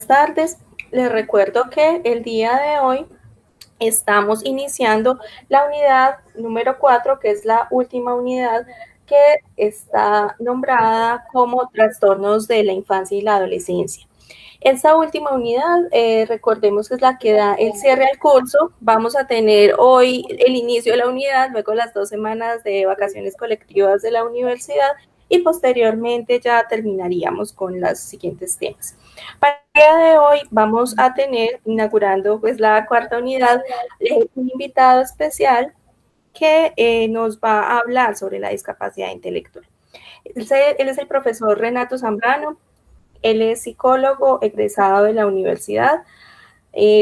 tardes. Les recuerdo que el día de hoy estamos iniciando la unidad número 4, que es la última unidad que está nombrada como trastornos de la infancia y la adolescencia. Esta última unidad, recordemos que es la que da el cierre al curso. Vamos a tener hoy el inicio de la unidad, luego las 2 semanas de vacaciones colectivas de la universidad y posteriormente ya terminaríamos con los siguientes temas. Para el día de hoy vamos a tener, inaugurando pues la cuarta unidad, un invitado especial que nos va a hablar sobre la discapacidad intelectual. Él es el profesor Renato Zambrano. Él es psicólogo egresado de la universidad,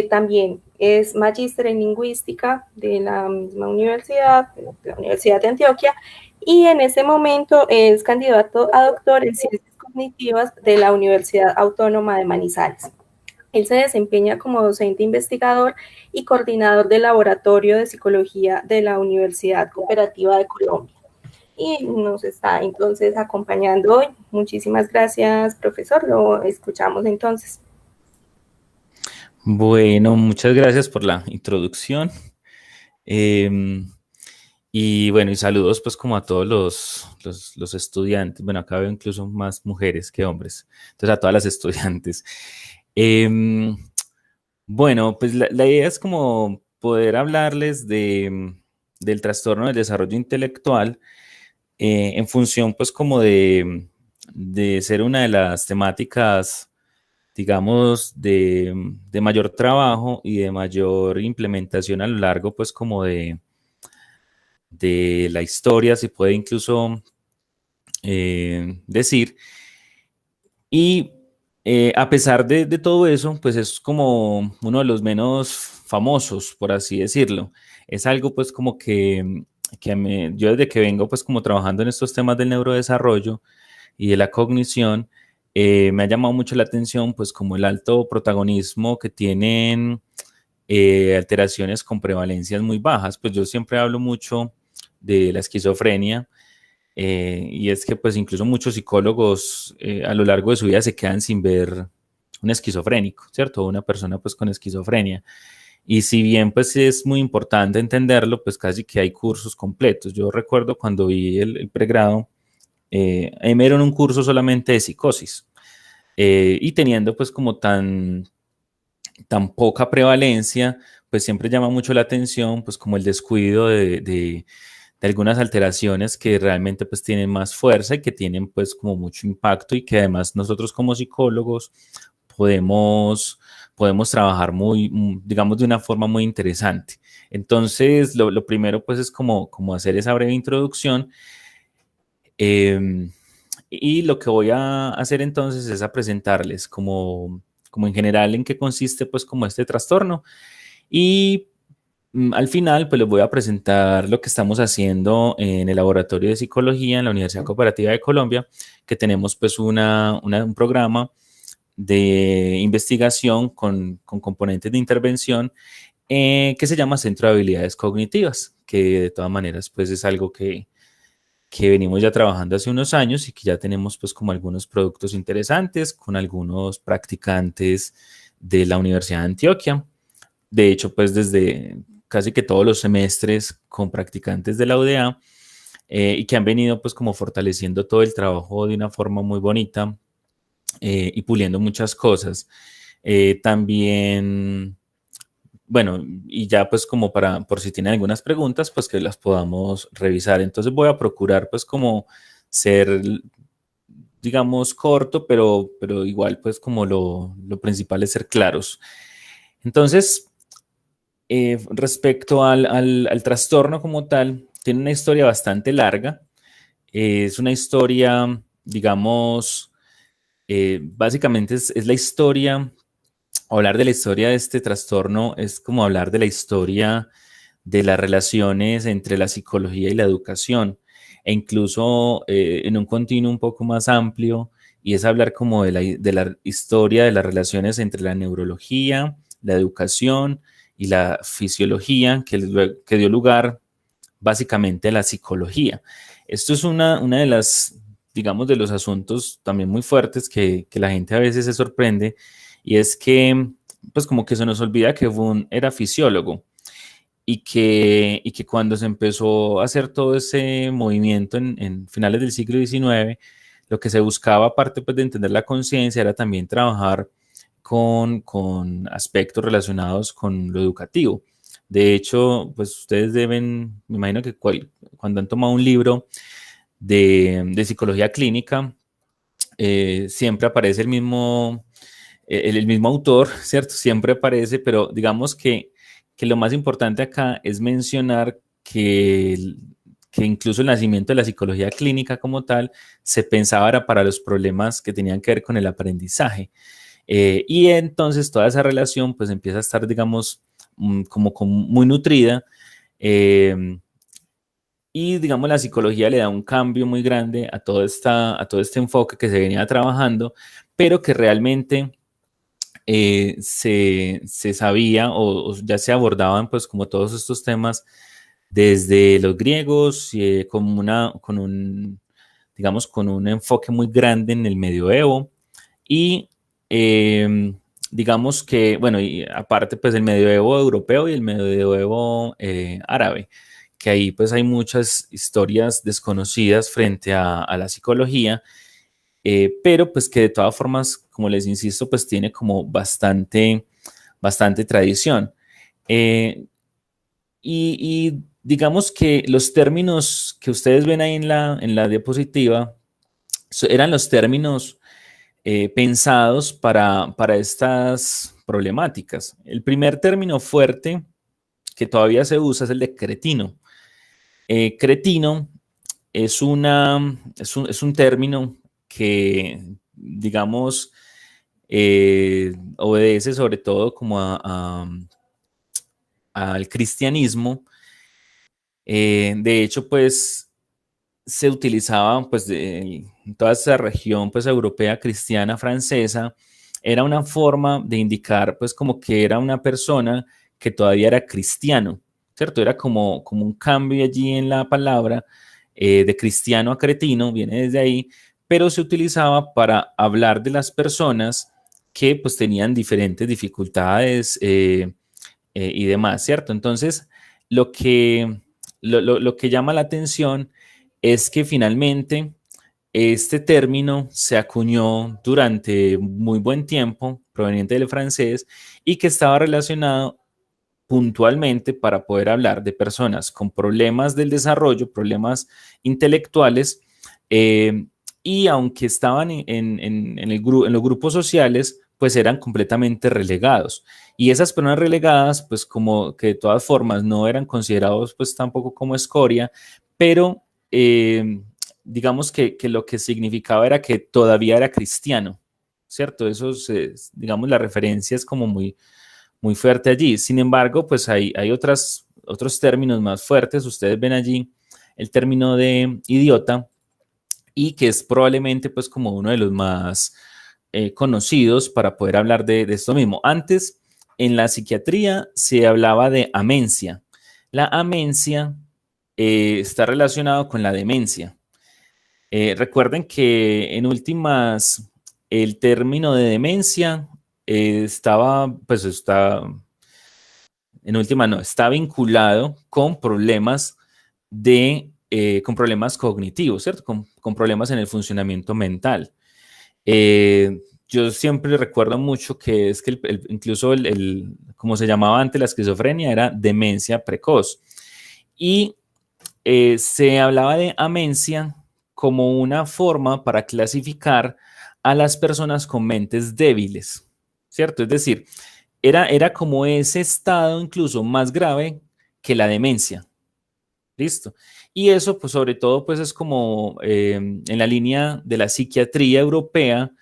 también es magíster en lingüística de la misma universidad, de la Universidad de Antioquia, y en este momento es candidato a doctor en ciencias cognitivas de la Universidad Autónoma de Manizales. Él se desempeña como docente investigador y coordinador del laboratorio de psicología de la Universidad Cooperativa de Colombia. Y nos está entonces acompañando hoy. Muchísimas gracias, profesor. Lo escuchamos entonces. Bueno, muchas gracias por la introducción. Y bueno, y saludos pues como a todos los estudiantes. Bueno, acá veo incluso más mujeres que hombres. Entonces a todas las estudiantes. Em, bueno, pues la idea es como poder hablarles del trastorno del desarrollo intelectual en función pues como de ser una de las temáticas digamos, de mayor trabajo y de mayor implementación a lo largo, pues, como de la historia, se puede incluso decir. Y a pesar de todo eso, pues es como uno de los menos famosos, por así decirlo. Es algo, pues, como yo desde que vengo, pues, como trabajando en estos temas del neurodesarrollo y de la cognición, me ha llamado mucho la atención, pues como el alto protagonismo que tienen alteraciones con prevalencias muy bajas. Pues yo siempre hablo mucho de la esquizofrenia y es que pues incluso muchos psicólogos a lo largo de su vida se quedan sin ver un esquizofrénico, ¿cierto? Una persona pues con esquizofrenia. Y si bien pues es muy importante entenderlo, pues casi que hay cursos completos. Yo recuerdo cuando vi el pregrado, ahí me dieron un curso solamente de psicosis. Y teniendo pues como tan poca prevalencia, pues siempre llama mucho la atención pues como el descuido de algunas alteraciones que realmente pues tienen más fuerza y que tienen pues como mucho impacto y que además nosotros como psicólogos podemos, podemos trabajar digamos, de una forma muy interesante. Entonces, lo primero pues es como hacer esa breve introducción. Y lo que voy a hacer entonces es a presentarles como en general en qué consiste pues como este trastorno. Y al final pues les voy a presentar lo que estamos haciendo en el Laboratorio de Psicología en la Universidad Cooperativa de Colombia, que tenemos pues un programa de investigación con componentes de intervención que se llama Centro de Habilidades Cognitivas, que de todas maneras pues es algo que venimos ya trabajando hace unos años y que ya tenemos pues como algunos productos interesantes con algunos practicantes de la Universidad de Antioquia. De hecho, pues desde casi que todos los semestres con practicantes de la UDA y que han venido pues como fortaleciendo todo el trabajo de una forma muy bonita y puliendo muchas cosas. También bueno, y ya pues como por si tienen algunas preguntas, pues que las podamos revisar. Entonces voy a procurar pues como ser, digamos, corto, pero igual pues como lo principal es ser claros. Entonces, respecto al trastorno como tal, tiene una historia bastante larga. Es una historia, digamos, básicamente es la historia. Hablar de la historia de este trastorno es como hablar de la historia de las relaciones entre la psicología y la educación, e incluso en un continuo un poco más amplio, y es hablar como de la historia de las relaciones entre la neurología, la educación y la fisiología, que dio lugar básicamente a la psicología. Esto es una de las, digamos, de los asuntos también muy fuertes que la gente a veces se sorprende y es que, pues como que se nos olvida que Wundt era fisiólogo y que cuando se empezó a hacer todo ese movimiento en finales del siglo XIX, lo que se buscaba, aparte pues, de entender la conciencia, era también trabajar con aspectos relacionados con lo educativo. De hecho, pues ustedes deben, me imagino que cuando han tomado un libro de psicología clínica, siempre aparece el mismo autor, ¿cierto? Siempre aparece, pero digamos que lo más importante acá es mencionar que incluso el nacimiento de la psicología clínica como tal se pensaba era para los problemas que tenían que ver con el aprendizaje. Y entonces toda esa relación pues empieza a estar, digamos, como muy nutrida. eh, y digamos la psicología le da un cambio muy grande a todo este enfoque que se venía trabajando, pero que realmente se sabía o ya se abordaban pues como todos estos temas desde los griegos como con un, digamos, con un enfoque muy grande en el medioevo y digamos que, bueno, y aparte pues el medioevo europeo y el medioevo árabe, que ahí pues hay muchas historias desconocidas frente a la psicología, pero pues que de todas formas, como les insisto, pues tiene como bastante tradición. Eh, y digamos que los términos que ustedes ven ahí en la diapositiva eran los términos pensados para estas problemáticas. El primer término fuerte que todavía se usa es el de cretino. Cretino es un término que, digamos, obedece sobre todo como al cristianismo. De hecho, pues se utilizaba pues en toda esa región pues europea cristiana francesa, era una forma de indicar pues como que era una persona que todavía era cristiano, ¿cierto? Era como un cambio allí en la palabra de cristiano a cretino, viene desde ahí, pero se utilizaba para hablar de las personas que pues tenían diferentes dificultades y demás, ¿cierto? Entonces, lo que, lo que llama la atención es que finalmente este término se acuñó durante muy buen tiempo, proveniente del francés, y que estaba relacionado puntualmente para poder hablar de personas con problemas del desarrollo, problemas intelectuales, eh, y aunque estaban en los grupos sociales, pues eran completamente relegados. Y esas personas relegadas, pues como que de todas formas no eran considerados pues tampoco como escoria, pero digamos que lo que significaba era que todavía era cristiano, ¿cierto? Eso es, digamos, la referencia es como muy fuerte allí. Sin embargo, pues hay otros términos más fuertes. Ustedes ven allí el término de idiota y que es probablemente pues como uno de los más conocidos para poder hablar de esto mismo. Antes, en la psiquiatría se hablaba de amencia. La amencia está relacionado con la demencia. Recuerden que en últimas el término de demencia pues está, en última no, está vinculado con problemas con problemas cognitivos, ¿cierto? Con problemas en el funcionamiento mental. Yo siempre recuerdo mucho que es que incluso como se llamaba antes la esquizofrenia, era demencia precoz. Y se hablaba de amencia como una forma para clasificar a las personas con mentes débiles, ¿cierto? Es decir, era como ese estado incluso más grave que la demencia. Listo. Y eso, pues sobre todo, pues es como en la línea de la psiquiatría europea,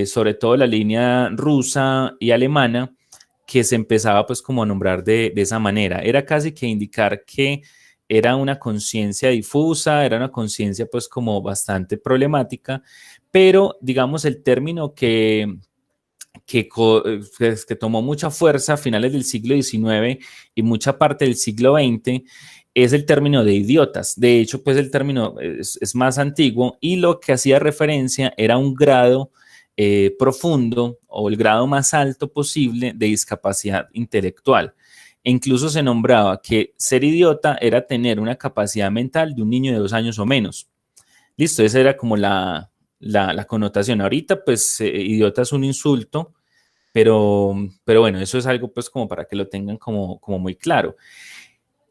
sobre todo la línea rusa y alemana, que se empezaba pues como a nombrar de esa manera. Era casi que indicar que era una conciencia difusa, era una conciencia pues como bastante problemática, pero digamos el término que tomó mucha fuerza a finales del siglo XIX y mucha parte del siglo XX es el término de idiotas. De hecho, pues el término es más antiguo y lo que hacía referencia era un grado profundo o el grado más alto posible de discapacidad intelectual. E incluso se nombraba que ser idiota era tener una capacidad mental de un niño de 2 años o menos. Listo, esa era como la connotación. Ahorita, pues, idiota es un insulto, pero bueno, eso es algo pues como para que lo tengan como muy claro.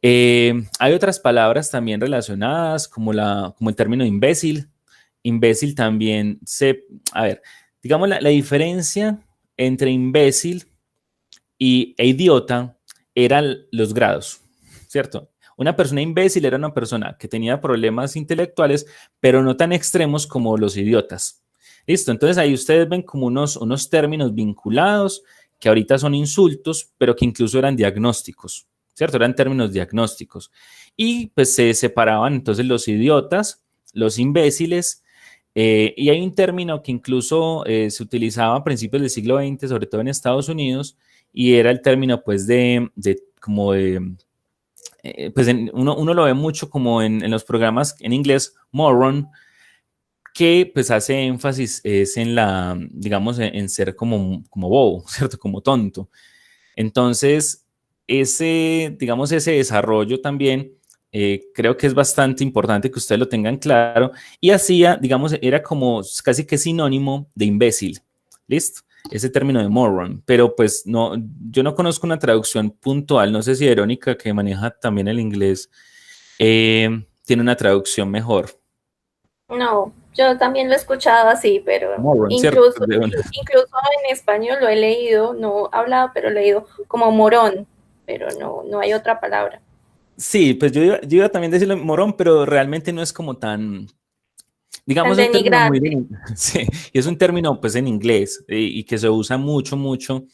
Hay otras palabras también relacionadas, como el término imbécil. Imbécil también a ver, digamos la diferencia entre imbécil e idiota eran los grados, ¿cierto? Una persona imbécil era una persona que tenía problemas intelectuales, pero no tan extremos como los idiotas. Listo, entonces ahí ustedes ven como unos términos vinculados que ahorita son insultos, pero que incluso eran diagnósticos, ¿cierto? Eran términos diagnósticos. Y pues se separaban entonces los idiotas, los imbéciles, y hay un término que incluso se utilizaba a principios del siglo XX, sobre todo en Estados Unidos, y era el término pues pues uno lo ve mucho como en los programas en inglés, moron, que pues hace énfasis es en digamos, en ser como bobo, ¿cierto? Como tonto. Entonces, digamos, ese desarrollo también creo que es bastante importante que ustedes lo tengan claro y hacía, digamos, era como casi que sinónimo de imbécil, ¿listo? Ese término de moron, pero pues no, yo no conozco una traducción puntual, no sé si Verónica, que maneja también el inglés, tiene una traducción mejor. No, yo también lo he escuchado así, pero Moron, ¿cierto? incluso en español lo he leído, no hablado, pero he leído como morón, pero no hay otra palabra. Sí, pues yo iba también a decirle morón, pero realmente no es como tan, Tan digamos, un término muy denigrante. sí, y es un término pues en inglés y que se usa mucho, mucho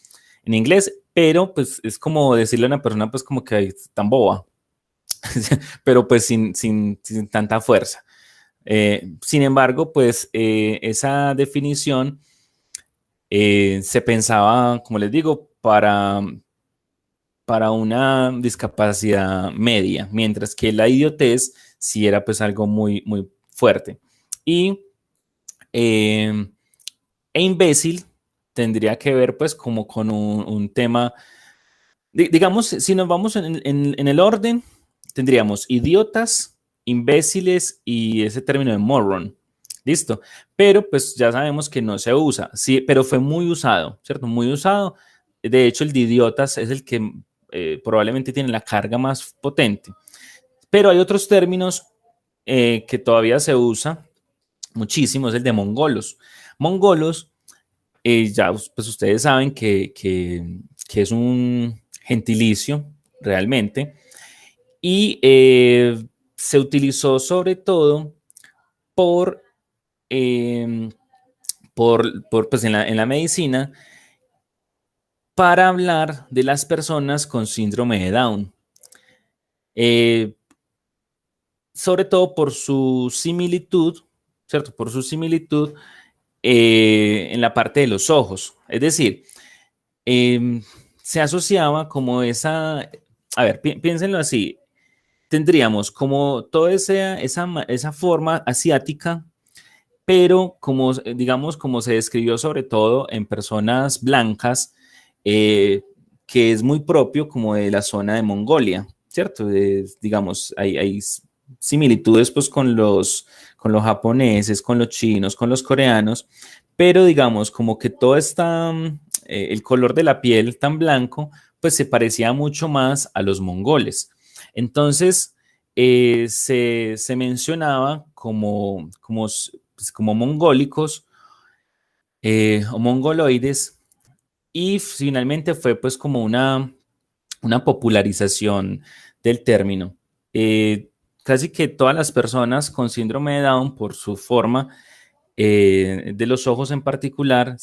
en inglés, pero pues es como decirle a una persona pues como que "Ay, tan boba", pero pues sin tanta fuerza. Sin embargo, pues esa definición se pensaba, como les digo, para una discapacidad media, mientras que la idiotez sí era pues algo muy, muy fuerte. Y eh, imbécil tendría que ver pues como con un tema, digamos, si nos vamos en el orden, tendríamos idiotas, imbéciles y ese término de moron. Listo. Pero pues ya sabemos que no se usa, sí, pero fue muy usado, ¿cierto? Muy usado. De hecho, el de idiotas es el que probablemente tiene la carga más potente. Pero hay otros términos que todavía se usa muchísimo, es el de mongolos. Mongolos, ya pues ustedes saben que es un gentilicio realmente y se utilizó sobre todo por, eh, pues en la medicina para hablar de las personas con síndrome de Down. Eh, Sobre todo por su similitud, ¿cierto? Por su similitud en la parte de los ojos. Es decir, eh, se asociaba como a ver, piénsenlo así, tendríamos como toda esa forma asiática, pero como, digamos, como se describió sobre todo en personas blancas, que es muy propio como de la zona de Mongolia, ¿cierto? Digamos, hay similitudes pues con los japoneses, con los chinos, con los coreanos, pero digamos como que todo el color de la piel tan blanco, pues se parecía mucho más a los mongoles. Entonces, se mencionaba como mongólicos o mongoloides y finalmente fue pues como una popularización del término. Casi que todas las personas con síndrome de Down, por su forma de los ojos en particular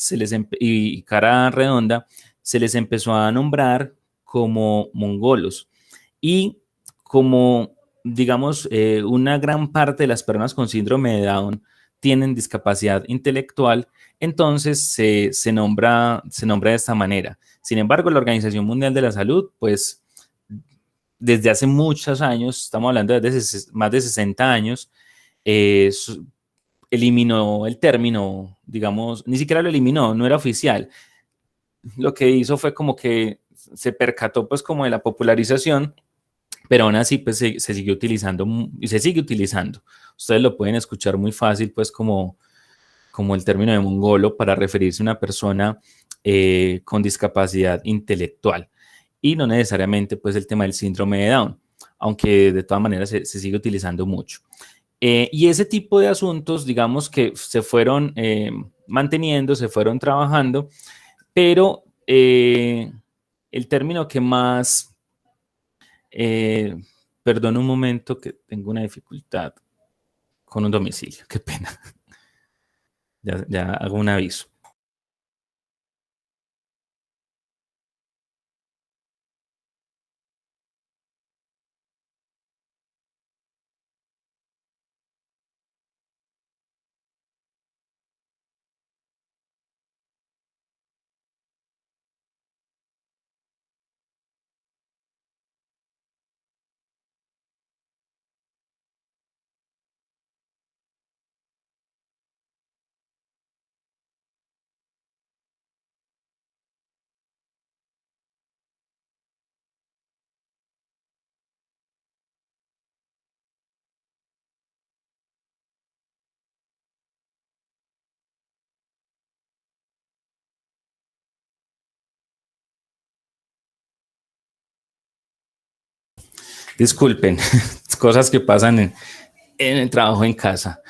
y cara redonda, se les empezó a nombrar como mongolos. Y como, digamos, una gran parte de las personas con síndrome de Down tienen discapacidad intelectual, entonces se nombra de esta manera. Sin embargo, la Organización Mundial de la Salud, pues desde hace muchos años, estamos hablando de más de 60 años, eliminó el término, digamos, ni siquiera lo eliminó, no era oficial. Lo que hizo fue como que se percató pues como de la popularización, pero aún así pues se siguió utilizando y se sigue utilizando. Ustedes lo pueden escuchar muy fácil pues como el término de mongolo para referirse a una persona con discapacidad intelectual y no necesariamente pues el tema del síndrome de Down, aunque de todas maneras se sigue utilizando mucho. Y ese tipo de asuntos, digamos que se fueron manteniendo, se fueron trabajando, pero el término que más, eh, perdón un momento que tengo una dificultad con un domicilio, qué pena, ya hago un aviso. Disculpen, cosas que pasan en el trabajo en casa.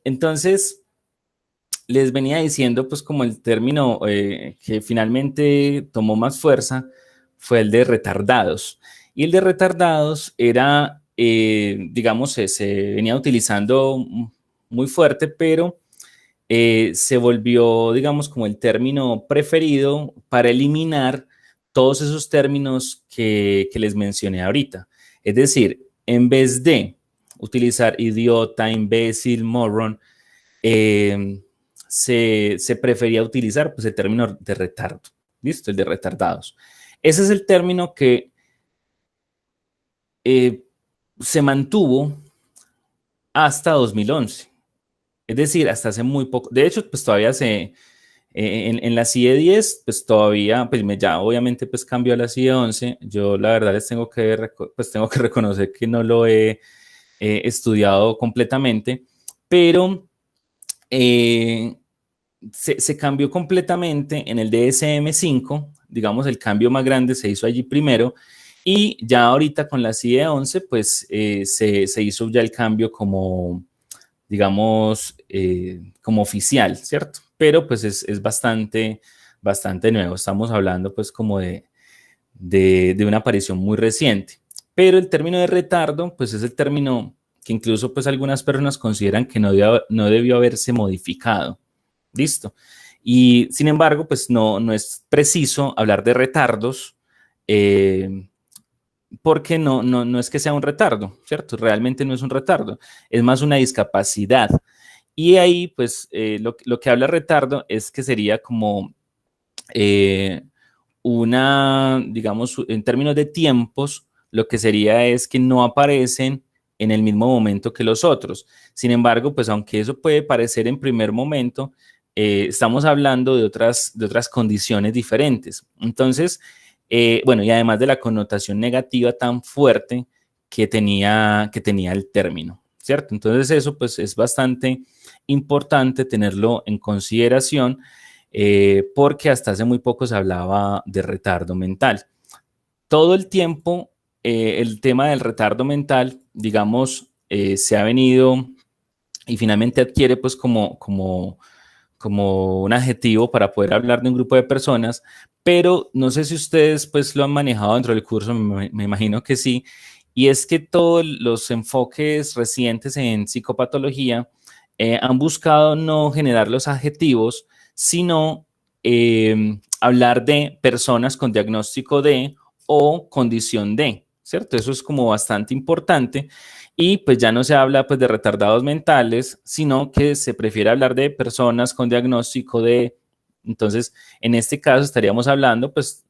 Entonces, les venía diciendo, pues como el término que finalmente tomó más fuerza fue el de retardados. Y el de retardados era, digamos, se venía utilizando muy fuerte, pero se volvió, digamos, como el término preferido para eliminar todos esos términos que les mencioné ahorita. Es decir, en vez de utilizar idiota, imbécil, moron, se prefería utilizar pues, el término de retardo, ¿listo? El de retardados. Ese es el término que eh, se mantuvo hasta 2011. Es decir, hasta hace muy poco. De hecho, pues todavía en la CIE 10, pues todavía, pues ya obviamente pues cambió a la CIE 11. Yo la verdad les pues tengo que reconocer que no lo he estudiado completamente, pero se cambió completamente en el DSM-5, digamos el cambio más grande se hizo allí primero, y ya ahorita con la CIE 11, pues se hizo ya el cambio como, digamos, como oficial, ¿cierto? Pero pues es bastante nuevo, estamos hablando pues como de una aparición muy reciente. Pero el término de retardo, pues es el término que incluso pues algunas personas consideran que no debió haberse modificado. Listo. Y sin embargo, pues no es preciso hablar de retardos porque no es que sea un retardo, ¿cierto? Realmente no es un retardo, es más una discapacidad. Y ahí, pues, lo que habla retardo es que sería como eh, digamos, en términos de tiempos, lo que sería es que no aparecen en el mismo momento que los otros. Sin embargo, pues aunque eso puede parecer en primer momento, estamos hablando de otras condiciones diferentes. Entonces, bueno, y además de la connotación negativa tan fuerte que tenía el término, ¿cierto? Entonces eso pues es bastante importante tenerlo en consideración porque hasta hace muy poco se hablaba de retardo mental. Todo el tiempo el tema del retardo mental, digamos, se ha venido y finalmente adquiere pues como un adjetivo para poder hablar de un grupo de personas, pero no sé si ustedes pues lo han manejado dentro del curso, me imagino que sí, y es que todos los enfoques recientes en psicopatología han buscado no generar los adjetivos, sino hablar de personas con diagnóstico de o condición de, ¿cierto? Eso es como bastante importante y pues ya no se habla pues de retardados mentales, sino que se prefiere hablar de personas con diagnóstico de, entonces en este caso estaríamos hablando pues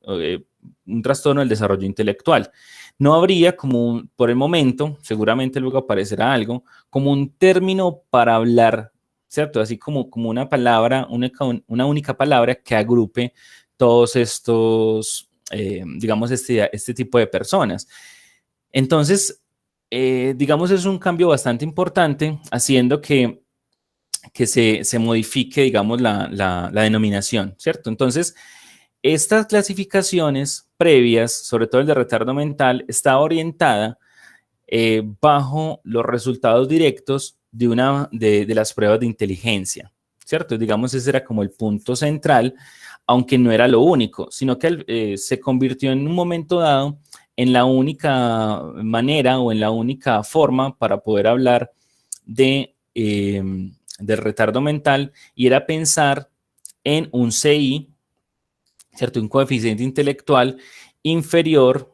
un trastorno del desarrollo intelectual. No habría como, por el momento, seguramente luego aparecerá algo, como un término para hablar, ¿cierto? Así como una palabra, una única palabra que agrupe todos estos, digamos, este tipo de personas. Entonces, digamos, es un cambio bastante importante, haciendo que se modifique, digamos, la denominación, ¿cierto? Entonces, estas clasificaciones previas, sobre todo el de retardo mental, está orientada bajo los resultados directos de las pruebas de inteligencia, ¿cierto? Digamos, ese era como el punto central, aunque no era lo único, sino que se convirtió en un momento dado en la única manera o en la única forma para poder hablar del retardo mental, y era pensar en un CI, ¿cierto? Un coeficiente intelectual inferior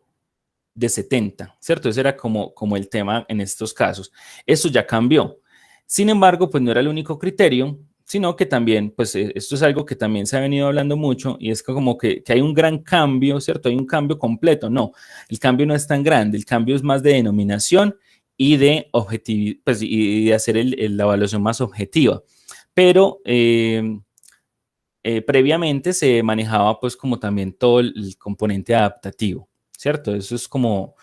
de 70, ¿cierto? Ese era como el tema en estos casos. Esto ya cambió. Sin embargo, pues no era el único criterio, sino que también, pues esto es algo que también se ha venido hablando mucho, y es como que hay un gran cambio, ¿cierto? Hay un cambio completo. No, el cambio no es tan grande, el cambio es más de denominación y de objetividad, pues, y de hacer la evaluación más objetiva. Pero previamente se manejaba pues como también todo el componente adaptativo, ¿cierto? Eso es como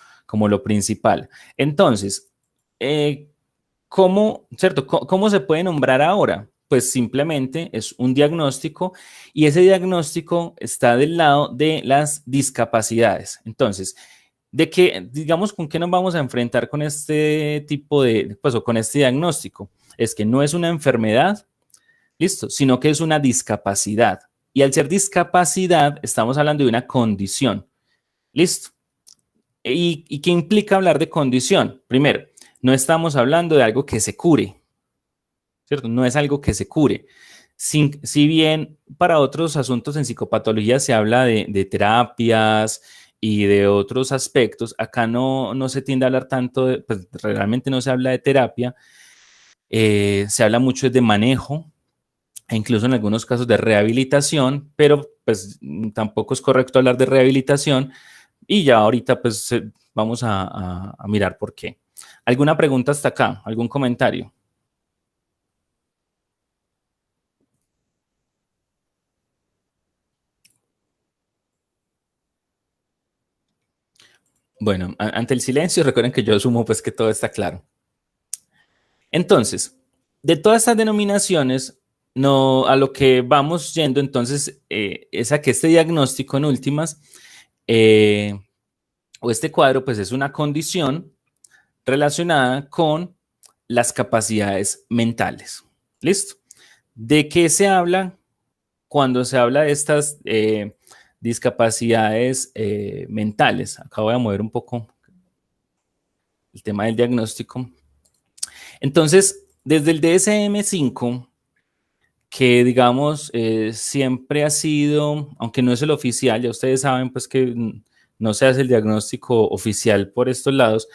lo principal. Entonces, eh, ¿cierto? ¿Cómo se puede nombrar ahora? Pues simplemente es un diagnóstico, y ese diagnóstico está del lado de las discapacidades. Entonces, digamos, ¿con qué nos vamos a enfrentar con este tipo pues, o con este diagnóstico? Es que no es una enfermedad, listo, sino que es una discapacidad. Y al ser discapacidad, estamos hablando de una condición, listo. ¿Y qué implica hablar de condición? Primero, no estamos hablando de algo que se cure, ¿cierto? No es algo que se cure. Si bien para otros asuntos en psicopatología se habla de terapias y de otros aspectos, acá no se tiende a hablar tanto, pues realmente no se habla de terapia, se habla mucho de manejo, e incluso en algunos casos de rehabilitación, pero pues tampoco es correcto hablar de rehabilitación, y ya ahorita pues vamos a mirar por qué. ¿Alguna pregunta hasta acá? ¿Algún comentario? Bueno, ante el silencio, recuerden que yo asumo pues que todo está claro. Entonces, de todas estas denominaciones, no, a lo que vamos yendo entonces es a que este diagnóstico en últimas, eh, o este cuadro, pues es una condición relacionada con las capacidades mentales. ¿Listo? ¿De qué se habla cuando se habla de estas discapacidades mentales? Acá voy a mover un poco el tema del diagnóstico. Entonces, desde el DSM-5, que digamos siempre ha sido, aunque no es el oficial, ya ustedes saben pues que no se hace el diagnóstico oficial por estos lados,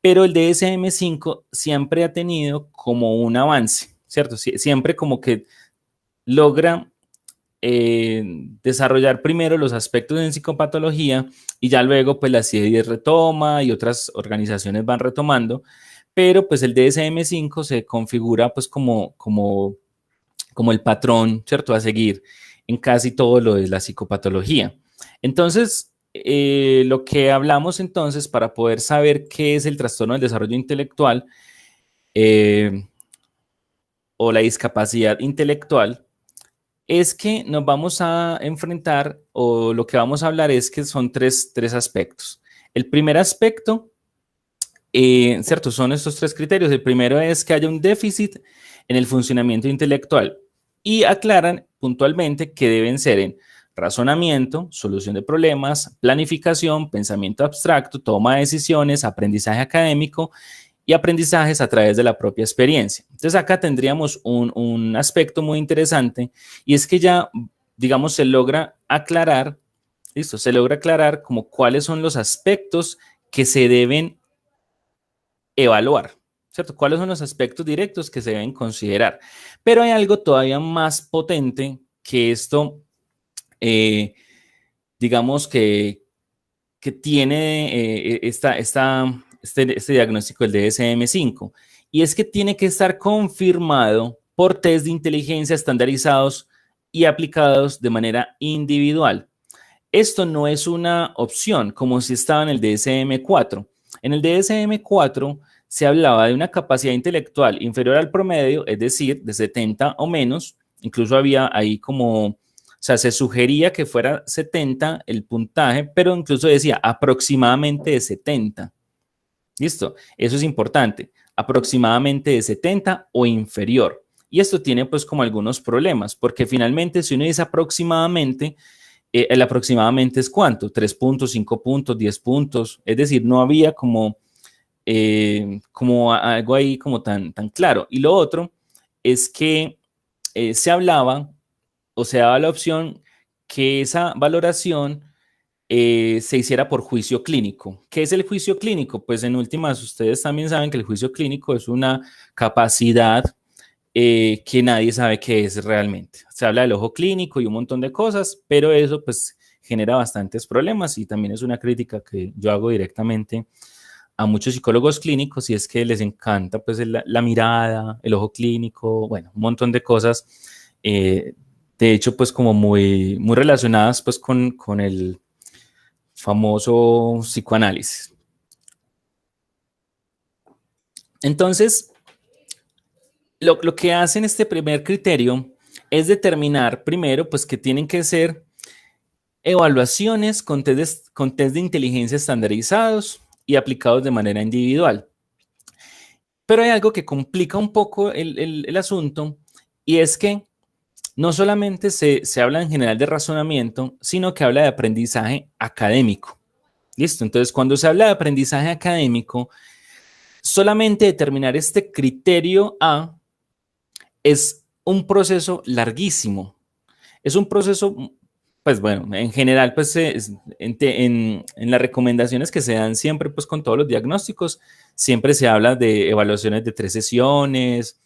pero el DSM-5 siempre ha tenido como un avance, ¿cierto? Siempre como que logra desarrollar primero los aspectos en psicopatología, y ya luego pues la CIE-10 retoma y otras organizaciones van retomando, pero pues el DSM-5 se configura pues como el patrón, ¿cierto?, a seguir en casi todo lo de la psicopatología. Entonces, lo que hablamos entonces para poder saber qué es el trastorno del desarrollo intelectual eh, o la discapacidad intelectual, es que nos vamos a enfrentar, o lo que vamos a hablar es que son tres aspectos. El primer aspecto, ¿cierto? Son estos tres criterios. El primero es que haya un déficit en el funcionamiento intelectual, y aclaran puntualmente que deben ser en razonamiento, solución de problemas, planificación, pensamiento abstracto, toma de decisiones, aprendizaje académico y aprendizajes a través de la propia experiencia. Entonces acá tendríamos un aspecto muy interesante, y es que ya, digamos, se logra aclarar, listo, se logra aclarar como cuáles son los aspectos que se deben evaluar, ¿cierto? ¿Cuáles son los aspectos directos que se deben considerar? Pero hay algo todavía más potente que esto, eh, digamos que tiene este diagnóstico del DSM-5, y es que tiene que estar confirmado por test de inteligencia estandarizados y aplicados de manera individual. Esto no es una opción como si estaba en el DSM-4. En el DSM-4 se hablaba de una capacidad intelectual inferior al promedio, es decir, de 70 o menos. Incluso había ahí como, o sea, se sugería que fuera 70 el puntaje, pero incluso decía aproximadamente de 70. ¿Listo? Eso es importante, aproximadamente de 70 o inferior. Y esto tiene pues como algunos problemas, porque finalmente si uno dice aproximadamente, el aproximadamente es ¿cuánto? 3 puntos, 5 puntos, 10 puntos. Es decir, no había como algo ahí como tan claro. Y lo otro es que se hablaba o se daba la opción que esa valoración se hiciera por juicio clínico. ¿Qué es el juicio clínico? Pues en últimas, ustedes también saben que el juicio clínico es una capacidad que nadie sabe qué es realmente. Se habla del ojo clínico y un montón de cosas, pero eso pues genera bastantes problemas y también es una crítica que yo hago directamente a muchos psicólogos clínicos y es que les encanta pues la mirada, el ojo clínico, bueno, un montón de cosas, de hecho pues como muy relacionadas pues con el famoso psicoanálisis. Entonces, lo que hacen este primer criterio es determinar primero pues que tienen que ser evaluaciones con test de inteligencia estandarizados y aplicados de manera individual. Pero hay algo que complica un poco el asunto y es que no solamente se habla en general de razonamiento, sino que habla de aprendizaje académico. ¿Listo? Entonces, cuando se habla de aprendizaje académico, solamente determinar este criterio A es un proceso larguísimo. Es un proceso, pues bueno, en general, pues en las recomendaciones que se dan siempre, pues con todos los diagnósticos, siempre se habla de evaluaciones de 3 sesiones,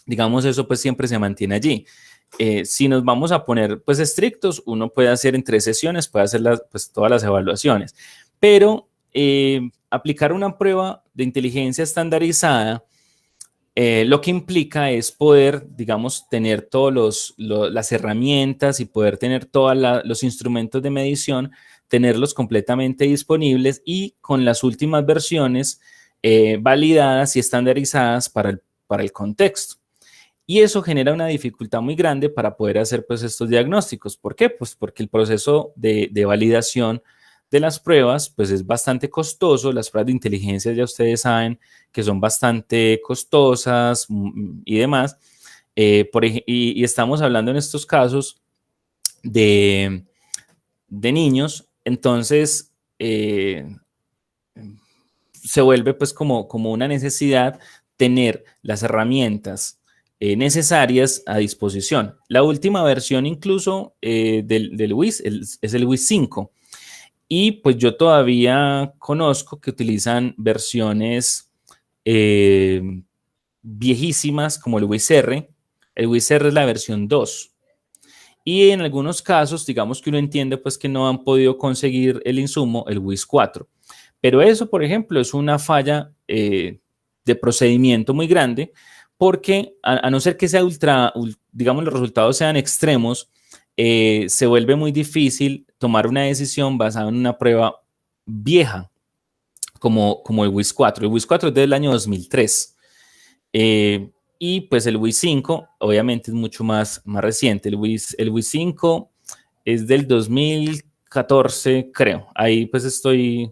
digamos, eso pues siempre se mantiene allí. Si nos vamos a poner pues estrictos, uno puede hacer en 3 sesiones, puede hacer pues, todas las evaluaciones, pero aplicar una prueba de inteligencia estandarizada lo que implica es poder, digamos, tener todas las herramientas y poder tener todos los instrumentos de medición, tenerlos completamente disponibles y con las últimas versiones validadas y estandarizadas para el contexto. Y eso genera una dificultad muy grande para poder hacer pues, estos diagnósticos. ¿Por qué? Pues porque el proceso de validación de las pruebas pues es bastante costoso. Las pruebas de inteligencia ya ustedes saben que son bastante costosas y demás. Y estamos hablando en estos casos de niños. Entonces, se vuelve pues como una necesidad tener las herramientas necesarias a disposición. La última versión incluso del WIS es el WIS 5 y pues yo todavía conozco que utilizan versiones viejísimas como el WIS R. El WIS R es la versión 2 y en algunos casos digamos que uno entiende pues que no han podido conseguir el insumo, el WIS 4. Pero eso, por ejemplo, es una falla de procedimiento muy grande porque a no ser que sea digamos, los resultados sean extremos, se vuelve muy difícil tomar una decisión basada en una prueba vieja como el WIS 4. El WIS 4 es del año 2003. Y pues el WIS 5 obviamente es mucho más reciente. El WIS 5 es del 2014, creo. Ahí pues estoy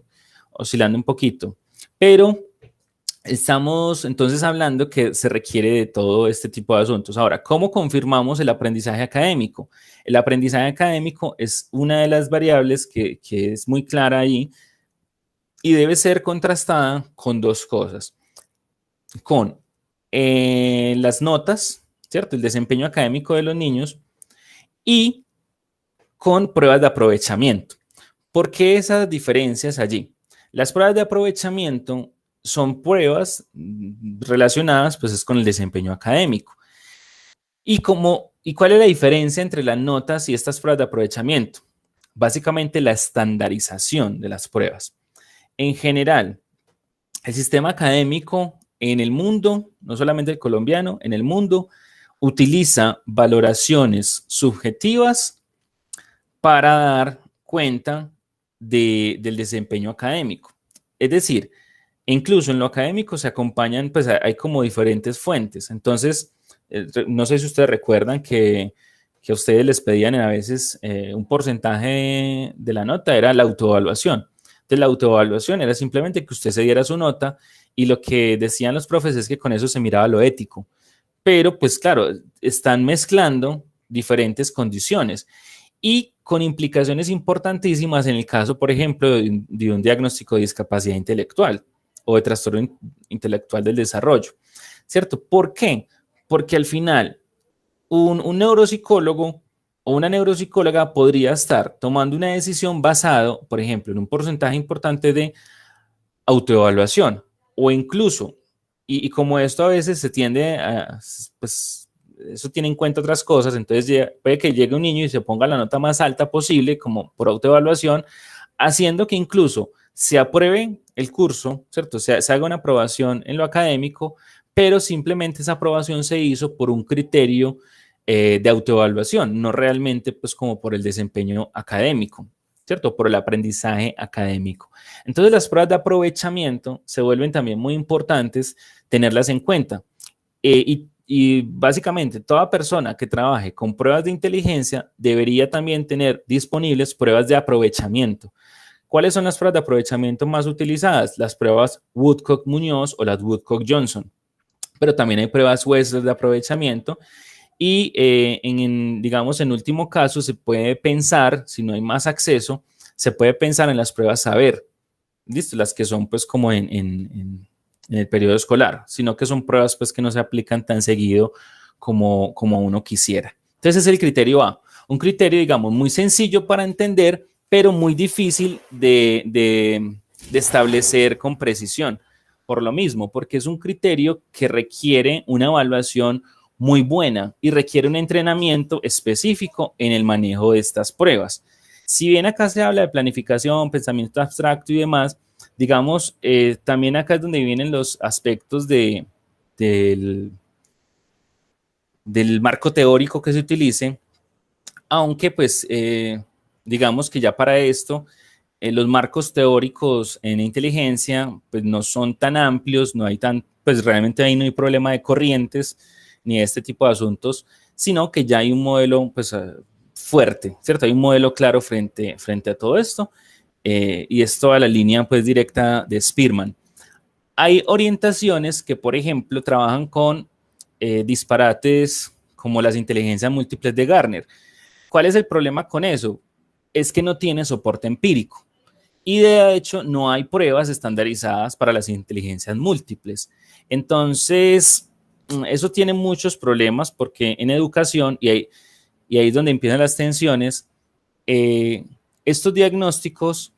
oscilando un poquito. Pero estamos entonces hablando que se requiere de todo este tipo de asuntos. Ahora, ¿cómo confirmamos el aprendizaje académico? El aprendizaje académico es una de las variables que es muy clara ahí y debe ser contrastada con 2 cosas. Con las notas, ¿cierto? El desempeño académico de los niños y con pruebas de aprovechamiento. ¿Por qué esas diferencias allí? Las pruebas de aprovechamiento son pruebas relacionadas pues es con el desempeño académico. ¿Y cuál es la diferencia entre las notas y estas pruebas de aprovechamiento? básicamente la estandarización de las pruebas. En general, el sistema académico en el mundo, no solamente el colombiano, en el mundo, utiliza valoraciones subjetivas para dar cuenta del desempeño académico. Es decir, incluso en lo académico se acompañan, pues hay como diferentes fuentes. Entonces, no sé si ustedes recuerdan que a ustedes les pedían a veces un porcentaje de la nota, era la autoevaluación. Entonces, la autoevaluación era simplemente que usted se diera su nota y lo que decían los profes es que con eso se miraba lo ético. Pero, pues claro, están mezclando diferentes condiciones y con implicaciones importantísimas en el caso, por ejemplo, de un diagnóstico de discapacidad intelectual o de trastorno intelectual del desarrollo, ¿cierto? ¿Por qué? Porque al final un neuropsicólogo o una neuropsicóloga podría estar tomando una decisión basado, por ejemplo, en un porcentaje importante de autoevaluación o incluso, y como esto a veces se tiende a, pues, eso tiene en cuenta otras cosas, entonces puede que llegue un niño y se ponga la nota más alta posible como por autoevaluación, haciendo que incluso se apruebe el curso, ¿cierto? Se haga una aprobación en lo académico, pero simplemente esa aprobación se hizo por un criterio de autoevaluación, no realmente pues como por el desempeño académico, ¿cierto? Por el aprendizaje académico. Entonces las pruebas de aprovechamiento se vuelven también muy importantes tenerlas en cuenta. Y básicamente toda persona que trabaje con pruebas de inteligencia debería también tener disponibles pruebas de aprovechamiento. ¿Cuáles son las pruebas de aprovechamiento más utilizadas? Las pruebas Woodcock-Muñoz o las Woodcock-Johnson. Pero también hay pruebas Wechsler de aprovechamiento y digamos, en último caso se puede pensar, si no hay más acceso, se puede pensar en las pruebas saber, ¿listo? Las que son pues como en el periodo escolar, sino que son pruebas pues que no se aplican tan seguido como uno quisiera. Entonces es el criterio A, un criterio digamos muy sencillo para entender, pero muy difícil de establecer con precisión. Por lo mismo, porque es un criterio que requiere una evaluación muy buena y requiere un entrenamiento específico en el manejo de estas pruebas. Si bien acá se habla de planificación, pensamiento abstracto y demás, digamos, también acá es donde vienen los aspectos del, del marco teórico que se utilice, aunque pues digamos que ya para esto los marcos teóricos en inteligencia pues no son tan amplios, no hay tan, pues realmente ahí no hay problema de corrientes ni de este tipo de asuntos, sino que ya hay un modelo pues fuerte, ¿cierto? Hay un modelo claro frente a todo esto y es toda la línea pues directa de Spearman. Hay orientaciones que, por ejemplo, trabajan con disparates como las inteligencias múltiples de Garner. ¿Cuál es el problema con eso? Es que no tiene soporte empírico. Y de hecho no hay pruebas estandarizadas para las inteligencias múltiples. Entonces, eso tiene muchos problemas porque en educación, y ahí es donde empiezan las tensiones, estos diagnósticos,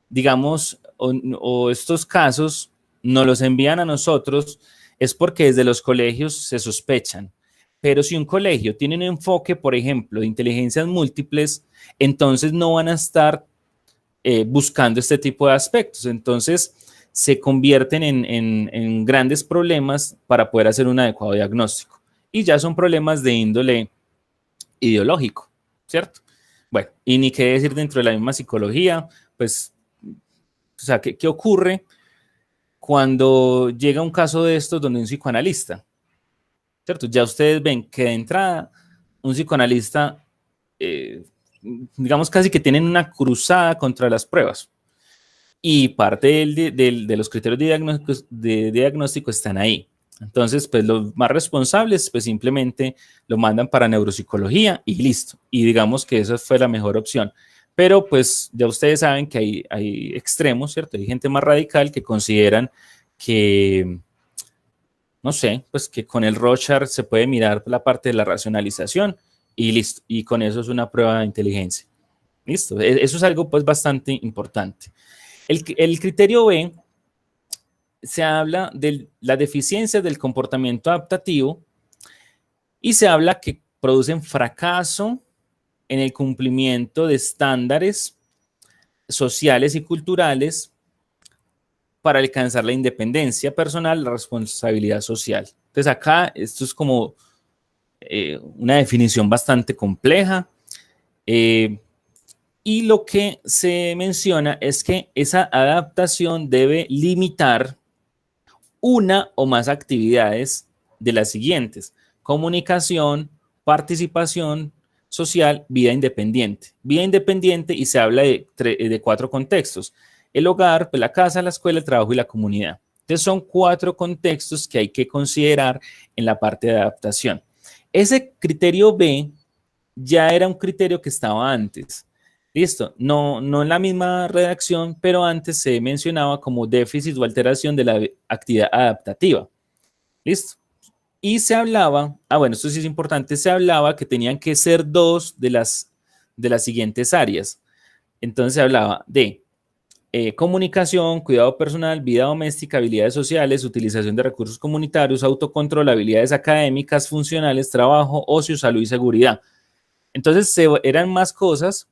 digamos, o estos casos nos los envían a nosotros, es porque desde los colegios se sospechan. Pero si un colegio tiene un enfoque, por ejemplo, de inteligencias múltiples, entonces no van a estar buscando este tipo de aspectos. Entonces se convierten en grandes problemas para poder hacer un adecuado diagnóstico. Y ya son problemas de índole ideológico, ¿cierto? Bueno, y ni qué decir dentro de la misma psicología, pues, o sea, ¿qué ocurre cuando llega un caso de estos donde un psicoanalista, ¿cierto? Ya ustedes ven que de entrada un psicoanalista, eh, digamos casi que tienen una cruzada contra las pruebas y parte de los criterios de diagnóstico están ahí. Entonces, pues los más responsables, pues simplemente lo mandan para neuropsicología y listo. Y digamos que esa fue la mejor opción. Pero pues ya ustedes saben que hay extremos, ¿cierto? Hay gente más radical que consideran que, no sé, pues que con el Rorschach se puede mirar la parte de la racionalización y listo. Y con eso es una prueba de inteligencia. Listo. Eso es algo pues bastante importante. El criterio B se habla de la deficiencia del comportamiento adaptativo y se habla que producen fracaso en el cumplimiento de estándares sociales y culturales para alcanzar la independencia personal, la responsabilidad social. Entonces acá esto es como una definición bastante compleja, y lo que se menciona es que esa adaptación debe limitar una o más actividades de las siguientes: comunicación, participación social, vida independiente. Vida independiente, y se habla de 4 contextos: el hogar, pues la casa, la escuela, el trabajo y la comunidad. Entonces son 4 contextos que hay que considerar en la parte de adaptación. Ese criterio B ya era un criterio que estaba antes. Listo, no en la misma redacción, pero antes se mencionaba como déficit o alteración de la actividad adaptativa. Listo. Y se hablaba, bueno, esto sí es importante, se hablaba que tenían que ser 2 de las siguientes áreas. Entonces se hablaba de comunicación, cuidado personal, vida doméstica, habilidades sociales, utilización de recursos comunitarios, autocontrol, habilidades académicas, funcionales, trabajo, ocio, salud y seguridad. Entonces eran más cosas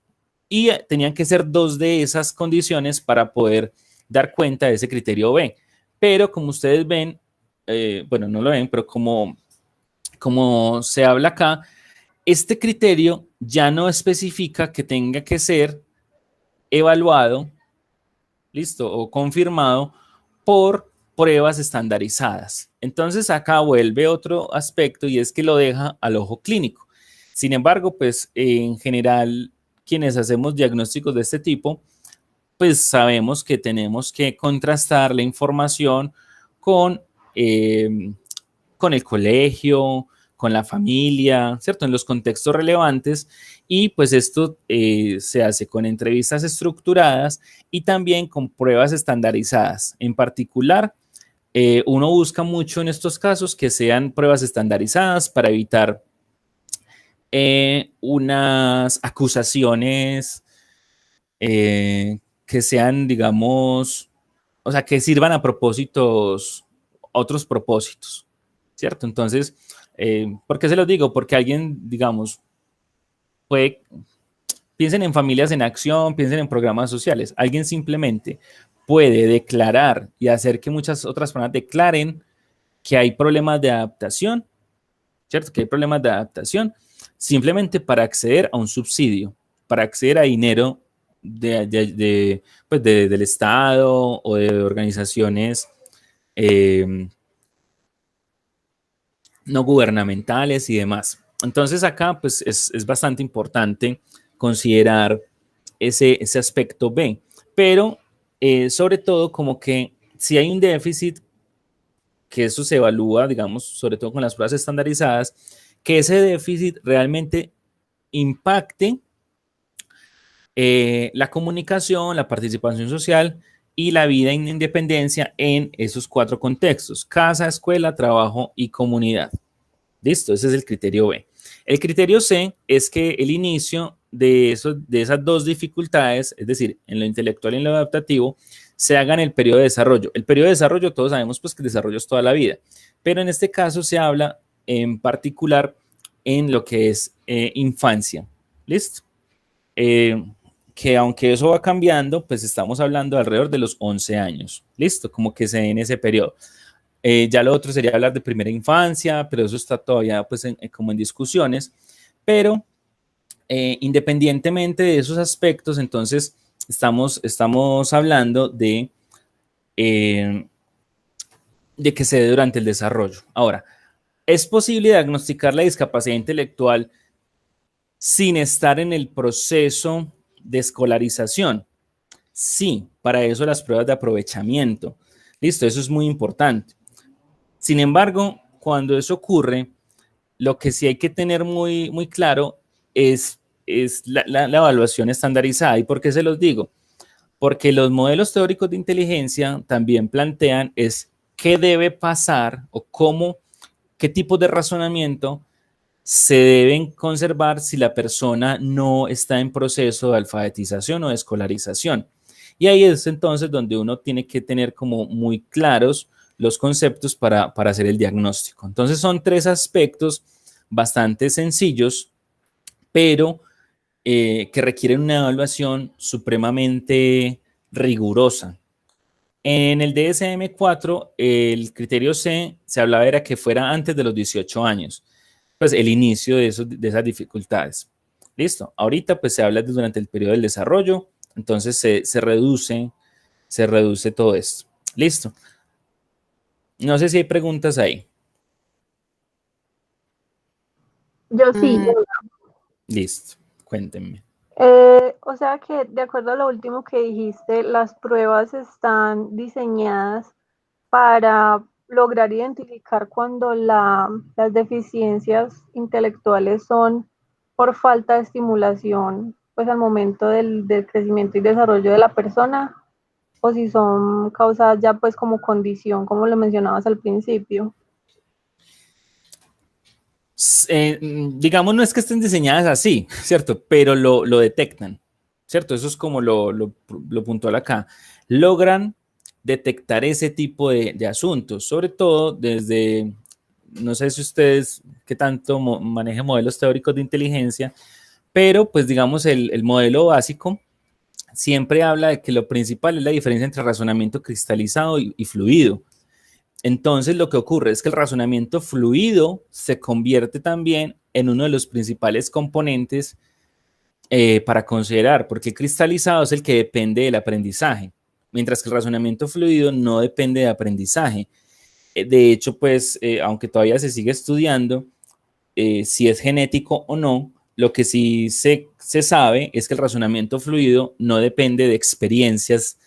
y tenían que ser 2 de esas condiciones para poder dar cuenta de ese criterio B. Pero como ustedes ven, bueno, no lo ven, pero como se habla acá, este criterio ya no especifica que tenga que ser evaluado, listo, o confirmado por pruebas estandarizadas. Entonces acá vuelve otro aspecto, y es que lo deja al ojo clínico. Sin embargo, pues en general, quienes hacemos diagnósticos de este tipo, pues sabemos que tenemos que contrastar la información con, eh, con el colegio, con la familia, ¿cierto? En los contextos relevantes, y pues esto se hace con entrevistas estructuradas y también con pruebas estandarizadas. En particular, uno busca mucho en estos casos que sean pruebas estandarizadas para evitar unas acusaciones que sean, digamos, o sea, que sirvan a propósitos, otros propósitos, ¿cierto? Entonces, ¿por qué se los digo? Porque alguien, digamos, puede, piensen en familias en acción, piensen en programas sociales. Alguien simplemente puede declarar y hacer que muchas otras personas declaren que hay problemas de adaptación, ¿cierto? Que hay problemas de adaptación simplemente para acceder a un subsidio, para acceder a dinero pues del Estado o de organizaciones no gubernamentales y demás. Entonces acá pues es bastante importante considerar ese aspecto B, pero sobre todo como que si hay un déficit, que eso se evalúa, digamos, sobre todo con las pruebas estandarizadas, que ese déficit realmente impacte la comunicación, la participación social y la vida en independencia en esos 4 contextos: casa, escuela, trabajo y comunidad. Listo, ese es el criterio B. El criterio C es que el inicio de esas 2 dificultades, es decir, en lo intelectual y en lo adaptativo, se haga en el periodo de desarrollo. El periodo de desarrollo, todos sabemos pues que el desarrollo es toda la vida, pero en este caso se habla en particular en lo que es infancia. ¿Listo? Que aunque eso va cambiando, pues estamos hablando de alrededor de los 11 años. ¿Listo? Como que se en ese periodo. Ya lo otro sería hablar de primera infancia, pero eso está todavía pues como en discusiones. Pero independientemente de esos aspectos, entonces estamos hablando de que se dé durante el desarrollo. Ahora, ¿es posible diagnosticar la discapacidad intelectual sin estar en el proceso de escolarización? Sí, para eso las pruebas de aprovechamiento. Listo, eso es muy importante. Sin embargo, cuando eso ocurre, lo que sí hay que tener muy, muy claro es la evaluación estandarizada. ¿Y por qué se los digo? Porque los modelos teóricos de inteligencia también plantean es qué debe pasar o qué tipo de razonamiento se deben conservar si la persona no está en proceso de alfabetización o de escolarización. Y ahí es entonces donde uno tiene que tener como muy claros los conceptos para hacer el diagnóstico. Entonces son 3 aspectos bastante sencillos, pero que requieren una evaluación supremamente rigurosa. En el DSM-4, el criterio C se hablaba era que fuera antes de los 18 años, pues el inicio de esas dificultades. Listo. Ahorita pues se habla durante el periodo del desarrollo, entonces se reduce todo esto. Listo. No sé si hay preguntas ahí. Yo sí. Listo. Cuéntenme. O sea que de acuerdo a lo último que dijiste, las pruebas están diseñadas para lograr identificar cuando las deficiencias intelectuales son por falta de estimulación, pues al momento del crecimiento y desarrollo de la persona, o si son causadas ya pues como condición, como lo mencionabas al principio. Digamos, no es que estén diseñadas así, ¿cierto? Pero lo detectan, ¿cierto? Eso es como lo puntual acá. Logran detectar ese tipo de asuntos, sobre todo desde, no sé si ustedes qué tanto manejan modelos teóricos de inteligencia, pero pues digamos el modelo básico siempre habla de que lo principal es la diferencia entre razonamiento cristalizado y fluido. Entonces lo que ocurre es que el razonamiento fluido se convierte también en uno de los principales componentes para considerar, porque el cristalizado es el que depende del aprendizaje, mientras que el razonamiento fluido no depende de aprendizaje. De hecho, pues, aunque todavía se sigue estudiando si es genético o no, lo que sí se sabe es que el razonamiento fluido no depende de experiencias